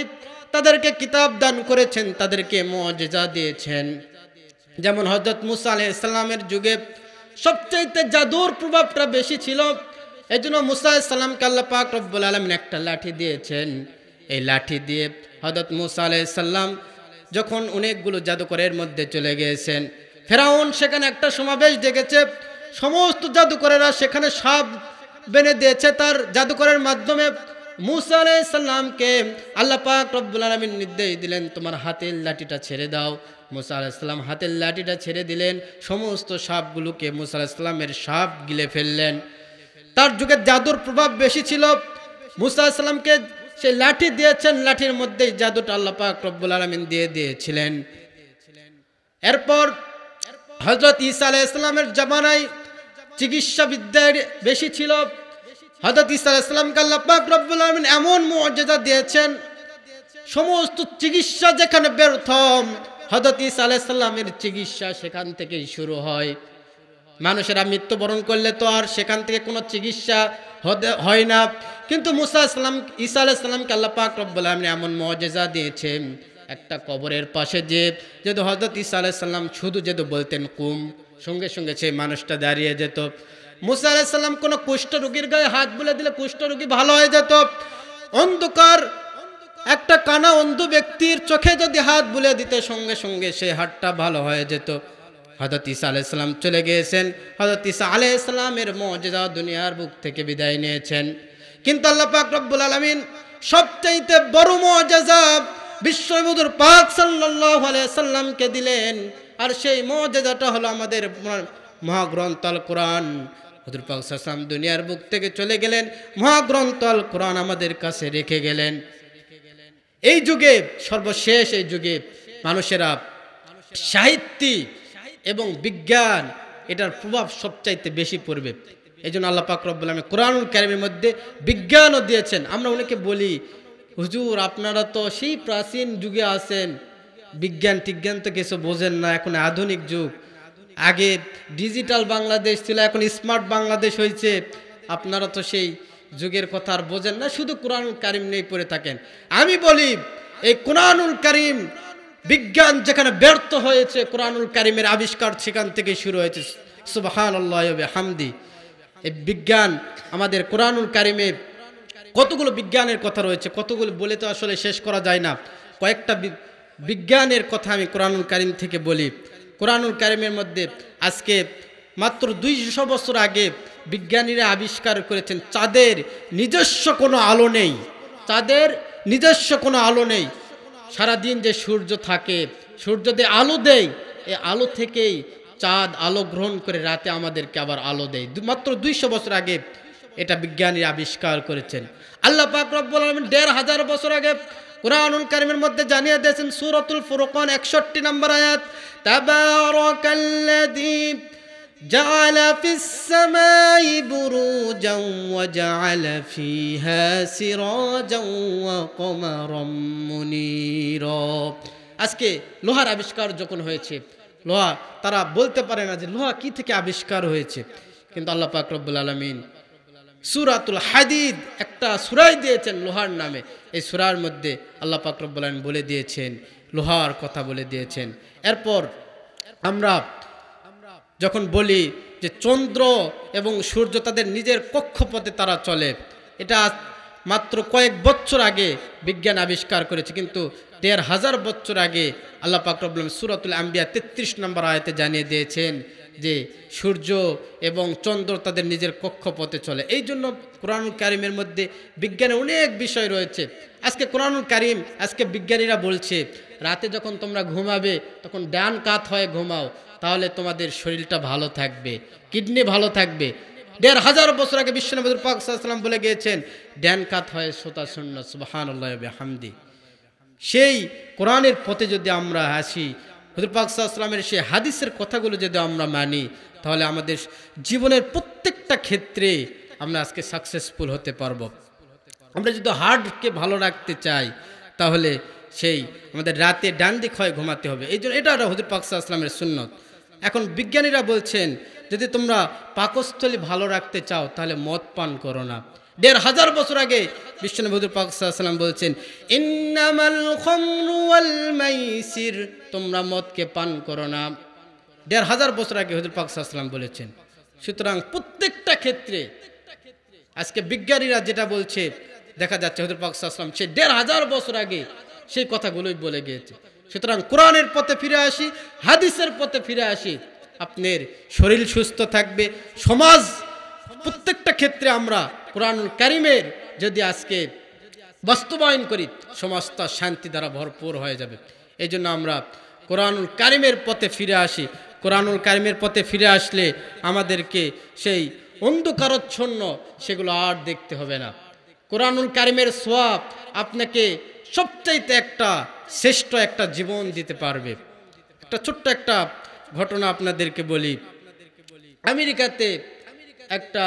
তাদেরকে কিতাব দান করেছেন, তাদেরকে মুআজ্জিজা দিয়েছেন। যেমন হযরত মুসা আলাইহিস সালামের যুগে সবচেয়ে জাদুর প্রভাবটা বেশি ছিল। এই জন্য মুসা আলাইহিস সালামকে আল্লাহ পাক রব্বুল আলামিন একটা লাঠি দিয়েছেন। এই লাঠি দিয়ে হযরত মুসা আলাইহিস সালাম যখন অনেকগুলো জাদুকরের মধ্যে চলে গিয়েছেন, ফেরাউন সেখানে একটা সমাবেশ ডেকেছে, সমস্ত জাদুকরেরা সেখানে সাপ বেঁধে দিয়েছে। তার জাদুকরের মাধ্যমে মুসা আলাইহিস সালামকে আল্লাহ পাক রব্বুল আলামিন নির্দেশ দিলেন, তোমার হাতের লাঠিটা ছেড়ে দাও। মুসা আলাইহিস সালাম হাতের লাঠিটা ছেড়ে দিলেন, সমস্ত সাপগুলোকে মুসা আলাইহিস সালামের সাপ গিলে ফেললেন। তার যুগে জাদুর প্রভাব বেশি ছিল। মুসা আলাইহিস সালামকে সেই লাঠি দিয়েছেন, লাঠির মধ্যেই জাদুটা আল্লাহ পাক রব্বুল আলামিন দিয়ে দিয়েছিলেন। এরপর হযরত ঈসা আলাইহিস সালামের জামানায় চিকিৎসা বিদ্যার বেশি ছিল। হযরত ঈসা আলাইহিস সালামকে আল্লাহ পাক রব্বুল আলামিন এমন মুআজ্জিজা দিয়েছেন, সমস্ত চিকিৎসা যেখানে ব্যর্থ, হযরত ঈসা আলাইহিস সালামের চিকিৎসা সেখান থেকেই শুরু হয়। মানুষেরা মৃত্যুবরণ করলে তো আর সেখান থেকে কোনো চিকিৎসা হয় না, কিন্তু ঈসা আলাইহিস সালামকে আল্লাহ পাক রব্বুল আলামিন এমন মুআজ্জিজা দিয়েছেন, একটা কবরের পাশে যদি হযরত ঈসা আলাইহিস সালাম শুধু যদি বলতেন কুম, সঙ্গে সঙ্গে সেই মানুষটা দাঁড়িয়ে যেত। মুসা আলাইহিস সালাম কোনো কুষ্ঠ রোগীর গায়ে হাত বুলে দিলে কুষ্ঠ রোগী ভালো হয়ে যেত। অন্ধকার একটা কানা অন্ধ ব্যক্তির চোখে যদি হাত বুলে দিতে সঙ্গে সঙ্গে সেই হাতটা ভালো হয়ে যেত। হযরত ঈসা আলাইহিস সালাম চলে গিয়েছেন, হযরত ঈসা আলাইহিস সালামের মুআজ্জিজা দুনিয়ার বুক থেকে বিদায় নিয়েছেন। কিন্তু আল্লাহ পাক রব্বুল আলামিন সবচাইতে বড় মুআজিজা বিশ্বনবী হুজুর পাক সাল্লাল্লাহু আলাইহি সাল্লামকে দিলেন। আর সেই মুআজিজাটা হলো আমাদের মহাগ্রন্থ আল কোরআন। হুজুর পাক সাল্লাল্লাহু আলাইহি ওয়াসাল্লাম দুনিয়ার বুক থেকে চলে গেলেন, মহাগ্রন্থ আল কোরআন আমাদের কাছে রেখে গেলেন। এই যুগে, সর্বশেষ এই যুগে মানুষেরা সাহিত্য এবং বিজ্ঞান এটার প্রভাব সবচাইতে বেশি পড়বে। এই জন্য আল্লাহ পাক রব্বুল আলামিন কোরআনুল কারীমের মধ্যে বিজ্ঞানও দিয়েছেন। আমরা অনেকে বলি, হুজুর আপনারা তো সেই প্রাচীন যুগে আছেন, বিজ্ঞান টিজ্ঞান তো কিছু বোঝেন না, এখন আধুনিক যুগ, আগে ডিজিটাল বাংলাদেশ ছিল, এখন স্মার্ট বাংলাদেশ হয়েছে, আপনারা তো সেই যুগের কথা আর বোঝেন না, শুধু কোরআনুল কারীম নিয়ে পড়ে থাকেন। আমি বলি, এই কোরআনুল কারীম, বিজ্ঞান যেখানে ব্যর্থ হয়েছে, কোরআনুল কারীমের আবিষ্কার সেখান থেকে শুরু হয়েছে। সুবহানাল্লাহি ওয়া বিহামদি। এই বিজ্ঞান আমাদের কোরআনুল কারীমে কতগুলো বিজ্ঞানের কথা রয়েছে, কতগুলো বলে তো আসলে শেষ করা যায় না। কয়েকটা বিজ্ঞানের কথা আমি কোরআনুল কারীম থেকে বলি। কোরআনুল কারীমের মধ্যে আজকে মাত্র 200 বছর আগে বিজ্ঞানীরা আবিষ্কার করেছেন চাঁদের নিজস্ব কোনো আলো নেই। চাঁদের নিজস্ব কোনো আলো নেই। সারাদিন যে সূর্য থাকে, সূর্য যে আলো দেয়, এই আলো থেকেই চাঁদ আলো গ্রহণ করে রাতে আমাদেরকে আবার আলো দেয়। মাত্র 200 বছর আগে এটা বিজ্ঞানীরা আবিষ্কার করেছেন। আল্লাহ পাক রব্বুল আলামিন 1500 বছর আগে কোরআনুল কারীমের মধ্যে জানিয়ে দিয়েছেন, সূরাতুল ফুরকান 61 নম্বর আয়াত, তাবারাকাল্লাযী জাআলা ফিস সামাই বুরুজান ওয়া জাআলা ফিহা সিরাজান ওয়া কমারাম মুনীরা। আজকে লোহার আবিষ্কার যখন হয়েছে, লোহা তারা বলতে পারে না যে লোহা কি থেকে আবিষ্কার হয়েছে, কিন্তু আল্লাহ পাক রব্বুল আলামিন সূরাতুল হাদিদ একটা সূরাই দিয়েছেন লোহার নামে। এই সূরার মধ্যে আল্লাহ পাক রব্বুল আলামিন বলে দিয়েছেন, লোহার কথা বলে দিয়েছেন। এরপর আমরা যখন বলি যে চন্দ্র এবং সূর্য তাদের নিজের কক্ষপথে তারা চলে, এটা মাত্র কয়েক বছর আগে বিজ্ঞান আবিষ্কার করেছে, কিন্তু 1500 বছর আগে আল্লাহ পাক রব্বুল আলামিন সূরাতুল আম্বিয়া 33 নম্বর আয়াতে জানিয়ে দিয়েছেন যে সূর্য এবং চন্দ্র তাদের নিজের কক্ষপথে চলে। এই জন্য কোরআনুল কারীমের মধ্যে বিজ্ঞানের অনেক বিষয় রয়েছে। আজকে কোরআনুল কারীম, আজকে বিজ্ঞানীরা বলছে রাতে যখন তোমরা ঘুমাবে তখন ডান কাত হয়ে ঘুমাও, তাহলে তোমাদের শরীরটা ভালো থাকবে, কিডনি ভালো থাকবে। 1500 বছর আগে বিশ্বনবী পাক সাল্লাল্লাহু আলাইহি ওয়াসাল্লাম বলে গিয়েছেন, ডান কাত হয়ে সোতা সুন্নাত। সুবহানাল্লাহি ওয়া বিহামদি। সেই কোরআনের পথে যদি আমরা আসি, হুজুর পাক সাল্লাল্লাহু আলাইহি ওয়াসাল্লামের সেই হাদিসের কথাগুলো যদি আমরা মানি, তাহলে আমাদের জীবনের প্রত্যেকটা ক্ষেত্রে আমরা আজকে সাকসেসফুল হতে পারবো। আমরা যদি হার্টকে ভালো রাখতে চাই, তাহলে সেই আমাদের রাতে ডান দিক হয়ে ঘুমাতে হবে। এই জন্য এটা হুজুর পাক সাল্লাল্লাহু আলাইহি ওয়াসাল্লামের সুন্নত। এখন বিজ্ঞানীরা বলছেন, যদি তোমরা পাকস্থলী ভালো রাখতে চাও তাহলে মদ পান করো না। 1500 বছর আগে বিশ্বনবী হুজুর পাক সাল্লাল্লাহু আলাইহি ওয়াসাল্লাম বলছেন, ইন্নামাল খামরু ওয়াল মাইসির, তোমরা মদকে পান করো না। 1500 বছর আগে হুজুর পাক সাল্লাল্লাহু আলাইহি ওয়াসাল্লাম বলেছেন। সুতরাং প্রত্যেকটা ক্ষেত্রে আজকে বিজ্ঞানীরা যেটা বলছে, দেখা যাচ্ছে হুজুর পাক সাল্লাল্লাহু আলাইহি ওয়াসাল্লাম সেই 1500 বছর আগে সেই কথাগুলোই বলে গিয়েছে। সুতরাং কোরআনের পথে ফিরে আসি, হাদিসের পথে ফিরে আসি, আপনার শরীর সুস্থ থাকবে। সমাজ প্রত্যেকটা ক্ষেত্রে আমরা কোরআনুল কারীমের যদি আজকে বাস্তবায়ন করি, সমাজটা শান্তি দ্বারা ভরপুর হয়ে যাবে। এই জন্য আমরা কোরআনুল কারীমের পথে ফিরে আসি। কোরআনুল কারীমের পথে ফিরে আসলে আমাদেরকে সেই অন্ধকারচ্ছন্ন সেগুলো আর দেখতে হবে না। কোরআনুল কারীমের সওয়াব আপনাকে সবচাইতে একটা শ্রেষ্ঠ একটা জীবন দিতে পারবে। একটা ছোট্ট একটা ঘটনা আপনাদেরকে বলি। আমেরিকাতে একটা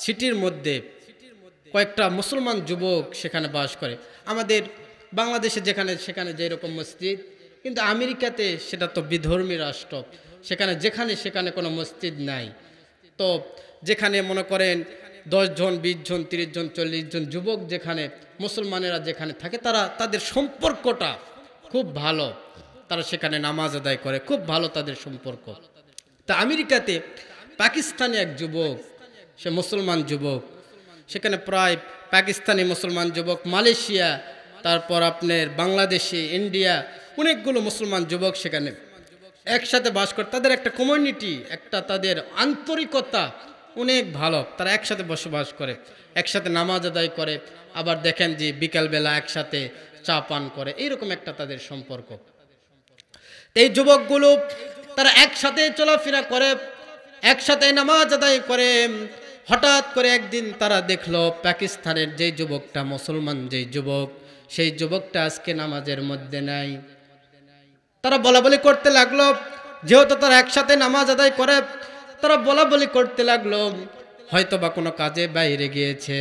সিটির মধ্যে কয়েকটা মুসলমান যুবক সেখানে বাস করে। আমাদের বাংলাদেশে সেখানে যেরকম মসজিদ, কিন্তু আমেরিকাতে সেটা তো বিধর্মী রাষ্ট্র, সেখানে কোনো মসজিদ নাই। তো যেখানে মনে করেন 10 জন, 20 জন, 30 জন, 40 জন যুবক যেখানে, মুসলমানেরা যেখানে থাকে, তাদের সম্পর্কটা খুব ভালো, তারা সেখানে নামাজ আদায় করে, খুব ভালো তাদের সম্পর্ক। তা আমেরিকাতে পাকিস্তানি এক যুবক, সে মুসলমান যুবক, সেখানে প্রায় পাকিস্তানি মুসলমান যুবক, মালয়েশিয়া, তারপর আপনার বাংলাদেশে, ইন্ডিয়া, অনেকগুলো মুসলমান যুবক সেখানে একসাথে বাস করে। তাদের একটা কমিউনিটি, একটা তাদের আন্তরিকতা, অনেক ভালো, তারা একসাথে বসবাস করে, একসাথে নামাজ আদায় করে, আবার দেখেন যে বিকালবেলা একসাথে চা পান করে, এইরকম একটা তাদের সম্পর্ক। এই যুবকগুলো তারা একসাথে চলাফেরা করে, একসাথে নামাজ আদায় করে। হঠাৎ করে একদিন তারা দেখলো পাকিস্তানের যেই যুবকটা, মুসলমান যেই যুবক, সেই যুবকটা আজকে নামাজের মধ্যে নাই। তারা বলাবলি করতে লাগলো, যেহেতু তারা একসাথে নামাজ আদায় করে, তারা বলাবলি করতে লাগলো হয়তো বা কোনো কাজে বাইরে গিয়েছে।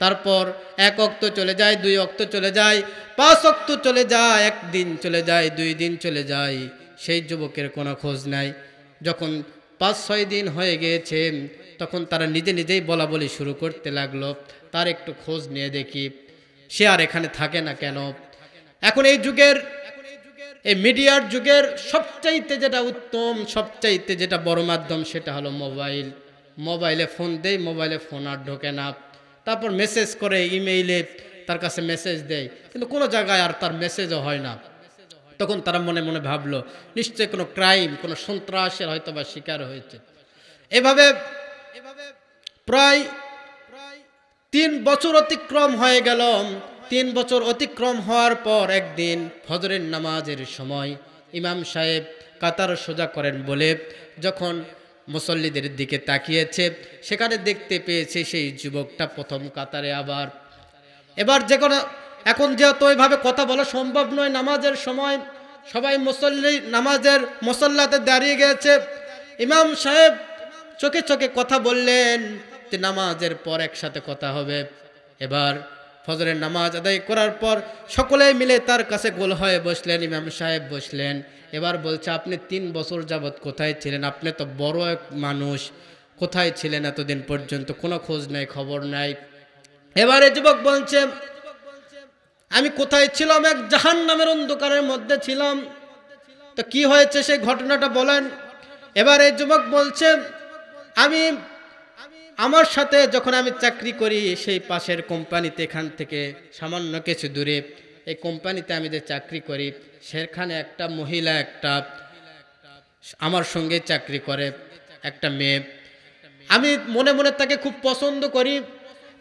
তারপর 1 ওয়াক্ত চলে যায়, 2 ওয়াক্ত চলে যায়, 5 ওয়াক্ত চলে যায়, 1 দিন চলে যায়, 2 দিন চলে যায়, সেই যুবকের কোনো খোঁজ নাই। যখন 5-6 দিন হয়ে গিয়েছে, তখন তারা নিজে নিজেই বলাবলি শুরু করতে লাগলো, তার একটু খোঁজ নিয়ে দেখি সে আর এখানে থাকে না কেন। এখন এই যুগের, এই মিডিয়ার যুগের সবচাইতে যেটা উত্তম, সবচাইতে যেটা বড় মাধ্যম, সেটা হলো মোবাইল। মোবাইলে ফোন দেয়, মোবাইলে ফোন আর ঢোকে না। তারপর মেসেজ করে, ইমেইলে তার কাছে মেসেজ দেয়, কিন্তু কোনো জায়গায় আর তার মেসেজও হয় না। তখন তারা মনে মনে ভাবলো নিশ্চয়ই কোনো ক্রাইম, কোনো সন্ত্রাসের হয়তো বা শিকার হয়েছে। এভাবে প্রায় 3 বছর অতিক্রম হয়ে গেল। 3 বছর অতিক্রম হওয়ার পর একদিন ফজরের নামাজের সময় ইমাম সাহেব কাতার সোজা করেন বলে যখন মুসল্লিদের দিকে তাকিয়েছে, সেখানে দেখতে পেয়েছে সেই যুবকটা প্রথম কাতারে। এবার যে কোনো, এখন যেহেতু ওইভাবে কথা বলা সম্ভব নয়, নামাজের সময় সবাই মুসল্লি নামাজের মুসল্লাতে দাঁড়িয়ে গেছে। ইমাম সাহেব চোখে চোখে কথা বললেন যে নামাজের পর একসাথে কথা হবে। এবার ফজরের নামাজ আদায় করার পর সকলে মিলে তার কাছে গোল হয়ে বসলেন, ইমাম সাহেব বসলেন। এবার বলছে আপনি 3 বছর যাবৎ কোথায় ছিলেন? আপনি তো বড় এক মানুষ, কোথায় ছিলেন এতদিন পর্যন্ত? কোনো খোঁজ নাই, খবর নাই। এবারে যুবক বলছে আমি কোথায় ছিলাম? এক জাহান্নামের অন্ধকারের মধ্যে ছিলাম। তো কি হয়েছে সেই ঘটনাটা বলেন। এবার এই যুবক বলছে আমার সাথে যখন আমি চাকরি করি, সেই পাশের কোম্পানিতে, এখান থেকে সামান্য কিছু দূরে এই কোম্পানিতে আমি যে চাকরি করি, সেখানে একটা মহিলা, একটা আমার সঙ্গে চাকরি করে একটা মেয়ে। আমি মনে মনে তাকে খুব পছন্দ করি।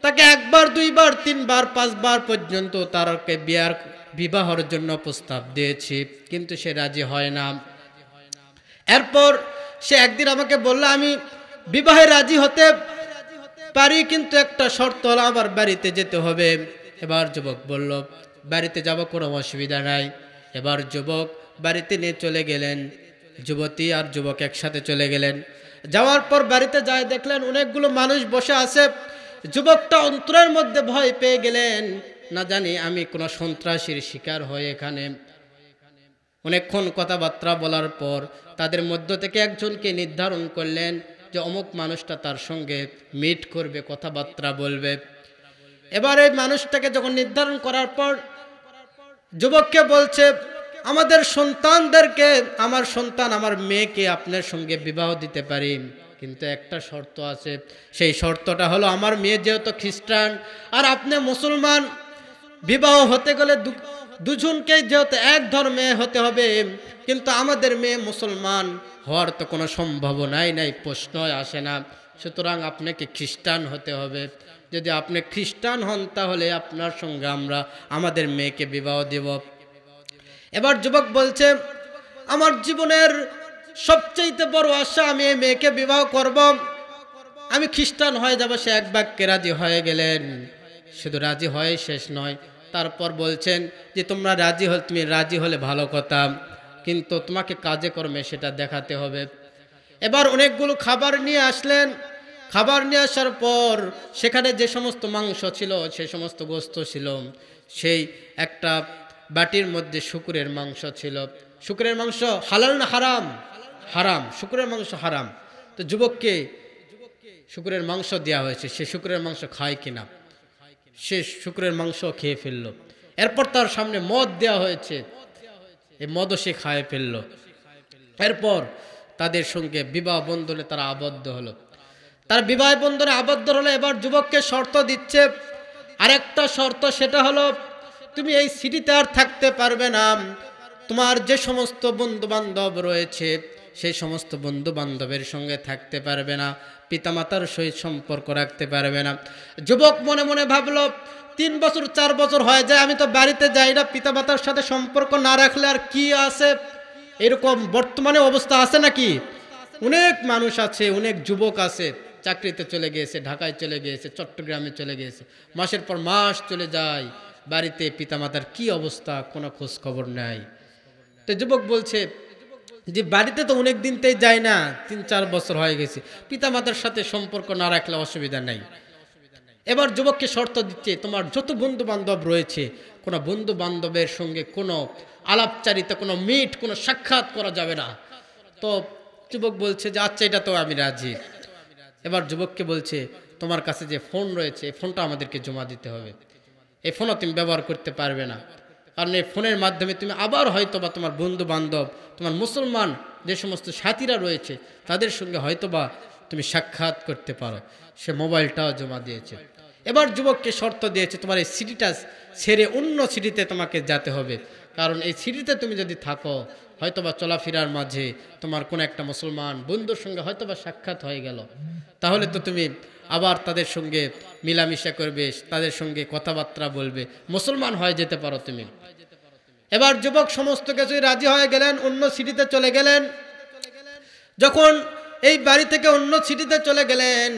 তাকে 1 বার 2 বার 3 বার 5 বার পর্যন্ত তারকে বিবাহের জন্য প্রস্তাব দিয়েছি, কিন্তু সে রাজি হয় না। এরপর সে একদিন আমাকে বলল আমি বিবাহে রাজি হতে পারি, কিন্তু একটা শর্ত হলো আমার বাড়িতে যেতে হবে। এবার যুবক বলল বাড়িতে যাব, কোনো অসুবিধা নাই। এবার যুবক বাড়িতে নিয়ে চলে গেলেন, যুবতী আর যুবক একসাথে চলে গেলেন। যাওয়ার পর বাড়িতে যায় দেখলেন অনেকগুলো মানুষ বসে আছে। যুবকটা অন্তরের মধ্যে ভয় পেয়ে গেলেন, না জানি আমি কোনো সন্ত্রাসীর শিকার হয়ে এখানে। অনেকক্ষণ কথাবার্তা বলার পর তাদের মধ্য থেকে একজনকে নির্ধারণ করলেন যে অমুক মানুষটা তার সঙ্গে মিট করবে, কথাবার্তা বলবে। এবার এই মানুষটাকে যখন নির্ধারণ করার পর যুবককে বলছে আমাদের সন্তানদেরকে, আমার সন্তান, আমার মেয়েকে আপনার সঙ্গে বিবাহ দিতে পারি, কিন্তু একটা শর্ত আছে। সেই শর্তটা হলো আমার মেয়ে যেহেতু খ্রিস্টান আর আপনি মুসলমান, বিবাহ হতে গেলে দুজনকেই যেহেতু এক ধর্মে হতে হবে, কিন্তু আমাদের মেয়ে মুসলমান হওয়ার তো কোনো সম্ভাবনাই নাই, প্রশ্নই আসে না। সুতরাং আপনাকে খ্রিস্টান হতে হবে। যদি আপনি খ্রিস্টান হন তাহলে আপনার সঙ্গে আমরা আমাদের মেয়েকে বিবাহ দেব। এবার যুবক বলছে আমার জীবনের সবচেয়ে বড় আশা, আমি এই মেয়েকে বিবাহ করব, আমি খ্রিস্টান হয়ে যাব। সে এক বাক্যে রাজি হয়ে গেলেন। শুধু রাজি হয়ে শেষ নয়, তারপর বলছেন যে তোমরা রাজি হলে, তুমি রাজি হলে ভালো কথা, কিন্তু তোমাকে কাজে কর্মে সেটা দেখাতে হবে। এবার অনেকগুলো খাবার নিয়ে আসলেন। খাবার নিয়ে আসার পর সেখানে যে সমস্ত মাংস ছিল, সে সমস্ত গোস্ত ছিল, সেই একটা বাটির মধ্যে শুকুরের মাংস ছিল। শুকুরের মাংস হালাল না হারাম? হারাম। শুকুরের মাংস হারাম। তো যুবককে শুকুরের মাংস দেওয়া হয়েছে, সে শুকুরের মাংস খায় কিনা, সে শুকুরের মাংস খেয়ে ফেললো। এরপর তার সামনে মদ দেওয়া হয়েছে, এই মদও সে খায় ফেললো। এরপর তাদের সঙ্গে বিবাহ বন্ধনে তারা আবদ্ধ হলো। তার বিবাহ বন্ধনে আবদ্ধ হলো। এবার যুবককে শর্ত দিচ্ছে, আরেকটা শর্ত, সেটা হলো তুমি এই সিটিতে আর থাকতে পারবে না। তোমার যে সমস্ত বন্ধু বান্ধব রয়েছে সেই সমস্ত বন্ধু বান্ধবের সঙ্গে থাকতে পারবে না, পিতামাতার সহিত সম্পর্ক রাখতে পারবে না। যুবক মনে মনে ভাবলো 3 বছর 4 বছর হয়ে যায়, আমি তো বাড়িতে যাই না, পিতামাতার সাথে সম্পর্ক না রাখলে আর কি আছে? এরকম বর্তমানে অবস্থা আছে নাকি? অনেক মানুষ আছে, অনেক যুবক আছে, চাকরিতে চলে গিয়েছে, ঢাকায় চলে গিয়েছে, চট্টগ্রামে চলে গিয়েছে, মাসের পর মাস চলে যায়, বাড়িতে পিতামাতার কি অবস্থা কোনো খোঁজ খবর নাই। তো যুবক বলছে যে বাড়িতে তো অনেক দিনতেই যায় না, 3-4 বছর হয়ে গেছে, পিতামাতার সাথে সম্পর্ক না রাখলে অসুবিধা নাই। এবার যুবককে শর্ত দিচ্ছে, তোমার যত বন্ধু বান্ধব রয়েছে কোনো বন্ধু বান্ধবের সঙ্গে কোনো আলাপচারিতা, কোনো মিট, কোনো সাক্ষাৎ করা যাবে না। তো যুবক বলছে যে আচ্ছা, এটা তো আমি রাজি। এবার যুবককে বলছে, তোমার কাছে যে ফোন রয়েছে এই ফোনটা আমাদেরকে জমা দিতে হবে, এই ফোনও তুমি ব্যবহার করতে পারবে না, কারণ এই ফোনের মাধ্যমে তুমি আবার হয়তোবা তোমার বন্ধু বান্ধব, তোমার মুসলমান যে সমস্ত সাথীরা রয়েছে তাদের সঙ্গে হয়তোবা তুমি সাক্ষাৎ করতে পারো। সে মোবাইলটাও জমা দিয়েছে। এবার যুবককে শর্ত দিয়েছে, তোমার এই সিটিটা ছেড়ে অন্য সিটিতে তোমাকে যেতে হবে, কারণ এই সিটিতে তুমি যদি থাকো হয়তোবা চলাফেরার মাঝে তোমার কোনো একটা মুসলমান বন্ধুর সঙ্গে হয়তোবা সাক্ষাৎ হয়ে গেল, তাহলে তো তুমি আবার তাদের সঙ্গে মিলামিশা করবে, তাদের সঙ্গে কথাবার্তা বলবে, মুসলমান হয়ে যেতে পারো তুমি। এবার যুবক সমস্ত কিছুই রাজি হয়ে গেলেন, অন্য সিটিতে চলে গেলেন। যখন এই বাড়ি থেকে অন্য সিটিতে চলে গেলেন,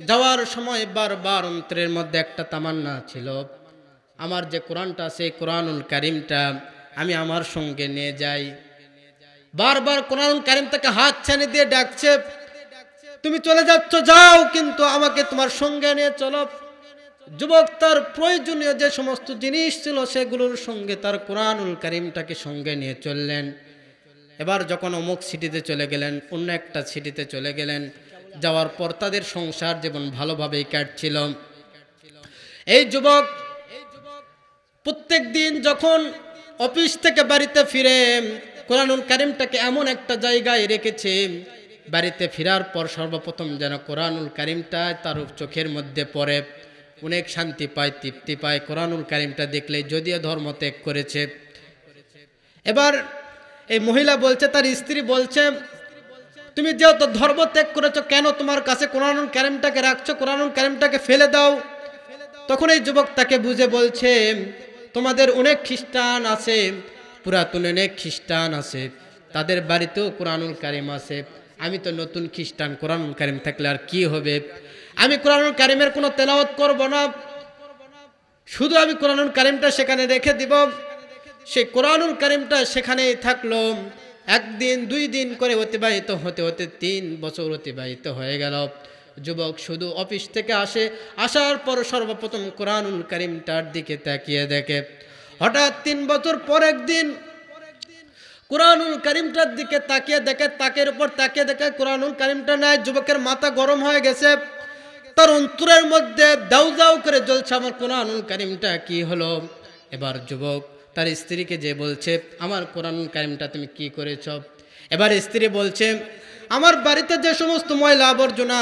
যাওয়ার সময় বারবার অন্তরের মধ্যে একটা তামান্না ছিল, আমার যে কোরআনটা আছে কোরআনুল কারিমটা আমি আমার সঙ্গে নিয়ে যাই। বারবার কোরআনুল কারিম তাকে হাত ছানি দিয়ে ডাকছে, তুমি চলে যাচ্ছ যাও, কিন্তু আমাকে তোমার সঙ্গে নিয়ে চলো। যুবক তার প্রয়োজনীয় যে সমস্ত জিনিস ছিল সেগুলোর সঙ্গে তার কোরআনুল কারিমটাকে সঙ্গে নিয়ে চললেন। এবার যখন অমুক সিটিতে চলে গেলেন, অন্য একটা সিটিতে চলে গেলেন, যাওয়ার পর তাদের সংসার জীবন ভালোভাবেই কাটছিল। এই যুবক প্রত্যেক দিন যখন অফিস থেকে বাড়িতে ফিরে কোরআনুল কারিমটাকে এমন একটা জায়গায় রেখেছে, বাড়িতে ফেরার পর সর্বপ্রথম যেন কোরআনুল কারিমটা তার চোখের মধ্যে পড়ে, অনেক শান্তি পায়, তৃপ্তি পায় কোরআনুল কারিমটা দেখলে, যদিও ধর্ম ত্যাগ করেছে। এবার এই মহিলা বলছে, তার স্ত্রী বলছে, তুমি যেহেতু ধর্ম ত্যাগ করেছো, কেন তোমার কাছে কোরআনুল কারিমটাকে রাখছো, কোরআনুল কারিমটাকে ফেলে দাও। তখন এই যুবক তাকে বুঝে বলছে, তোমাদের অনেক খ্রিস্টান আছে, পুরাতন অনেক খ্রিস্টান আছে, তাদের বাড়িতেও কোরআনুল কারিম আছে, আমি তো নতুন খ্রিস্টান, কোরআনুল কারিম থাকলে আর কি হবে, আমি কোরআনুল কারিমের কোনো তেলাওয়াত করব না, শুধু আমি কোরআনুল কারিমটা সেখানে রেখে দিব। সেই কোরআনুল কারিমটা সেখানেই থাকলো। 1 দিন 2 দিন করে অতিবাহিত হতে হতে 3 বছর অতিবাহিত হয়ে গেল। যুবক শুধু অফিস থেকে আসার পর সর্বপ্রথম কোরআনুল কারিমটার দিকে তাকিয়ে দেখে। হঠাৎ 3 বছর পর একদিন কোরআনুল কারিমটার দিকে তাকিয়ে দেখে, তাকের উপর তাকিয়ে দেখে কোরআনুল কারিমটা নাই। যুবকের মাথা গরম হয়ে গেছে, তার অন্তরের মধ্যে দাউ দাউ করে জ্বলছে, আমার কোরআনুল কারিমটা কি হলো। এবার যুবক তার স্ত্রীকে যে বলছে, আমার কোরআনুল কারিমটা তুমি কি করেছ। এবার স্ত্রী বলছে, আমার বাড়িতে যে সমস্ত ময়লা আবর্জনা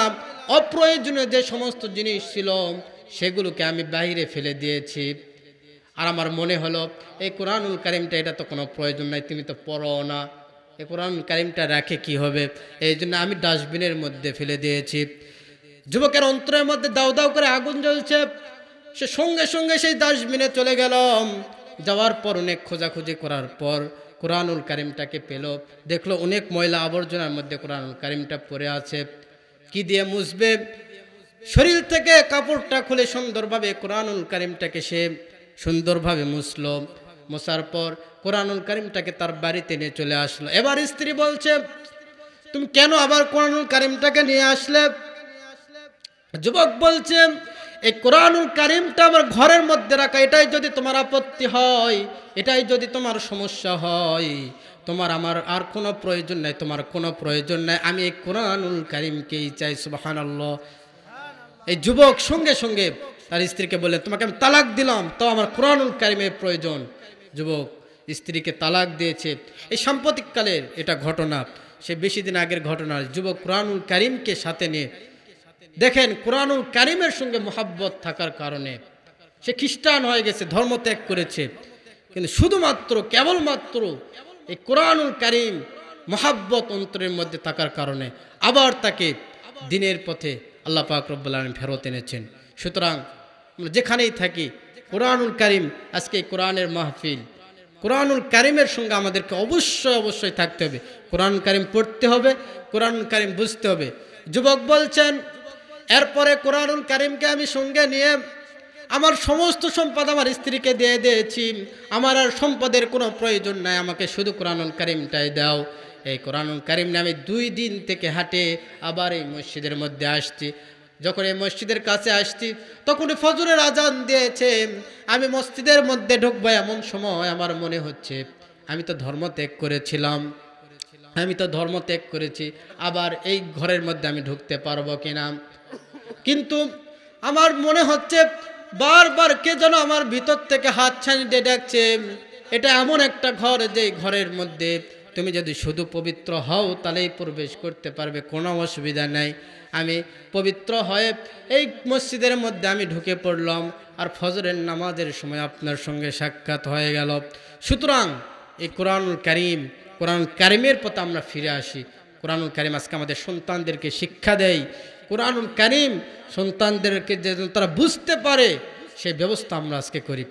অপ্রয়োজনীয় যে সমস্ত জিনিস ছিল সেগুলোকে আমি বাইরে ফেলে দিয়েছি, আর আমার মনে হলো এই কোরআনুল কারিমটা এটা তো কোনো প্রয়োজন নাই, তুমি তো পড়ো না, এই কোরআনুল কারিমটা রাখে কি হবে, এই জন্য আমি ডাস্টবিনের মধ্যে ফেলে দিয়েছি। যুবকের অন্তরের মধ্যে দাউ দাউ করে আগুন জ্বলছে, সে সঙ্গে সঙ্গে সেই ডাস্টবিনে চলে গেল। যাওয়ার পর অনেক খোঁজাখুঁজি করার পর কোরআনুল কারিমটাকে পেল, দেখলো অনেক ময়লা আবর্জনার মধ্যে কোরআনুল কারিমটা পড়ে আছে। কি দিয়ে মুছবে, শরীর থেকে কাপড়টা খুলে সুন্দরভাবে কোরআনুল কারিমটাকে সে সুন্দরভাবে মুছলো। মোছার পর কোরআনুল কারিমটাকে তার বাড়িতে নিয়ে চলে আসলো। এবার স্ত্রী বলছে, তুমি কেন আবার কোরআনুল কারিমটাকে নিয়ে আসলে। যুবক বলছে, এই কোরআনুল কারিমটা আমার ঘরের মধ্যে রাখা, এটাই যদি তোমার আপত্তি হয়, এটাই যদি তোমার সমস্যা হয়, তোমার আমার আর কোনো প্রয়োজন নাই, তোমার কোনো প্রয়োজন নাই, আমি এই কোরআনুল কারিমকেই চাই। সুবহানাল্লাহ। এই যুবক সঙ্গে সঙ্গে তার স্ত্রীকে বললেন, তোমাকে আমি তালাক দিলাম, তো আমার কোরআনুল কারিমের প্রয়োজন। যুবক স্ত্রীকে তালাক দিয়েছে। এই সাম্প্রতিককালের এটা ঘটনা, সে বেশি দিন আগের ঘটনা। যুবক কোরআনুল কারিমকে সাথে নিয়ে, দেখেন কোরআনুল কারিমের সঙ্গে মোহাব্বত থাকার কারণে সে খ্রিস্টান হয়ে গেছে, ধর্ম ত্যাগ করেছে, কিন্তু শুধুমাত্র কেবলমাত্র এই কোরআনুল কারিম মহাব্বত অন্তরের মধ্যে থাকার কারণে আবার তাকে দিনের পথে আল্লাহ পাক রব্বুল আলামিন ফেরত এনেছেন। সুতরাং আমরা যেখানেই থাকি কোরআনুল কারীম, আজকে কোরআনের মাহফিল, কোরআনুল কারীমের সঙ্গে আমাদেরকে অবশ্যই থাকতে হবে। কোরআন কারীম পড়তে হবে, কোরআনুল কারীম বুঝতে হবে। যুবক বলছেন, এরপরে কোরআনুল কারীমকে আমি সঙ্গে নিয়ে আমার সমস্ত সম্পদ আমার স্ত্রীকে দিয়ে দিয়েছি, আমার আর সম্পদের কোনো প্রয়োজন নাই, আমাকে শুধু কোরআনুল কারীমটাই দাও। এই কোরআনুল কারীম নিয়ে আমি 2 দিন থেকে হাঁটে আবার এই মসজিদের মধ্যে আসছি। যখন এই মসজিদের কাছে আসছি তখন ফজরের আজান দিয়েছে। আমি মসজিদের মধ্যে ঢুকবো এমন সময় আমার মনে হচ্ছে আমি তো ধর্ম ত্যাগ করেছি, আবার এই ঘরের মধ্যে আমি ঢুকতে পারবো কিনা। কিন্তু আমার মনে হচ্ছে বারবার কে যেন আমার ভিতর থেকে হাত ছানি দিয়ে ডাকছে। এটা এমন একটা ঘর, যে ঘরের মধ্যে তুমি যদি শুধু পবিত্র হও তাহলেই প্রবেশ করতে পারবে, কোনো অসুবিধা নাই। আমি পবিত্র হয়ে এই মসজিদের মধ্যে আমি ঢুকে পড়লাম, আর ফজরের নামাজের সময় আপনার সঙ্গে সাক্ষাৎ হয়ে গেল। সুতরাং এই কোরআনুল কারীমের পথে আমরা ফিরে আসি। কোরআনুল কারীম আজকে আমাদের সন্তানদেরকে শিক্ষা দেয়। কোরআনুল কারীম সন্তানদেরকে যেন তারা বুঝতে পারে সেই ব্যবস্থা আমরা আজকে করি।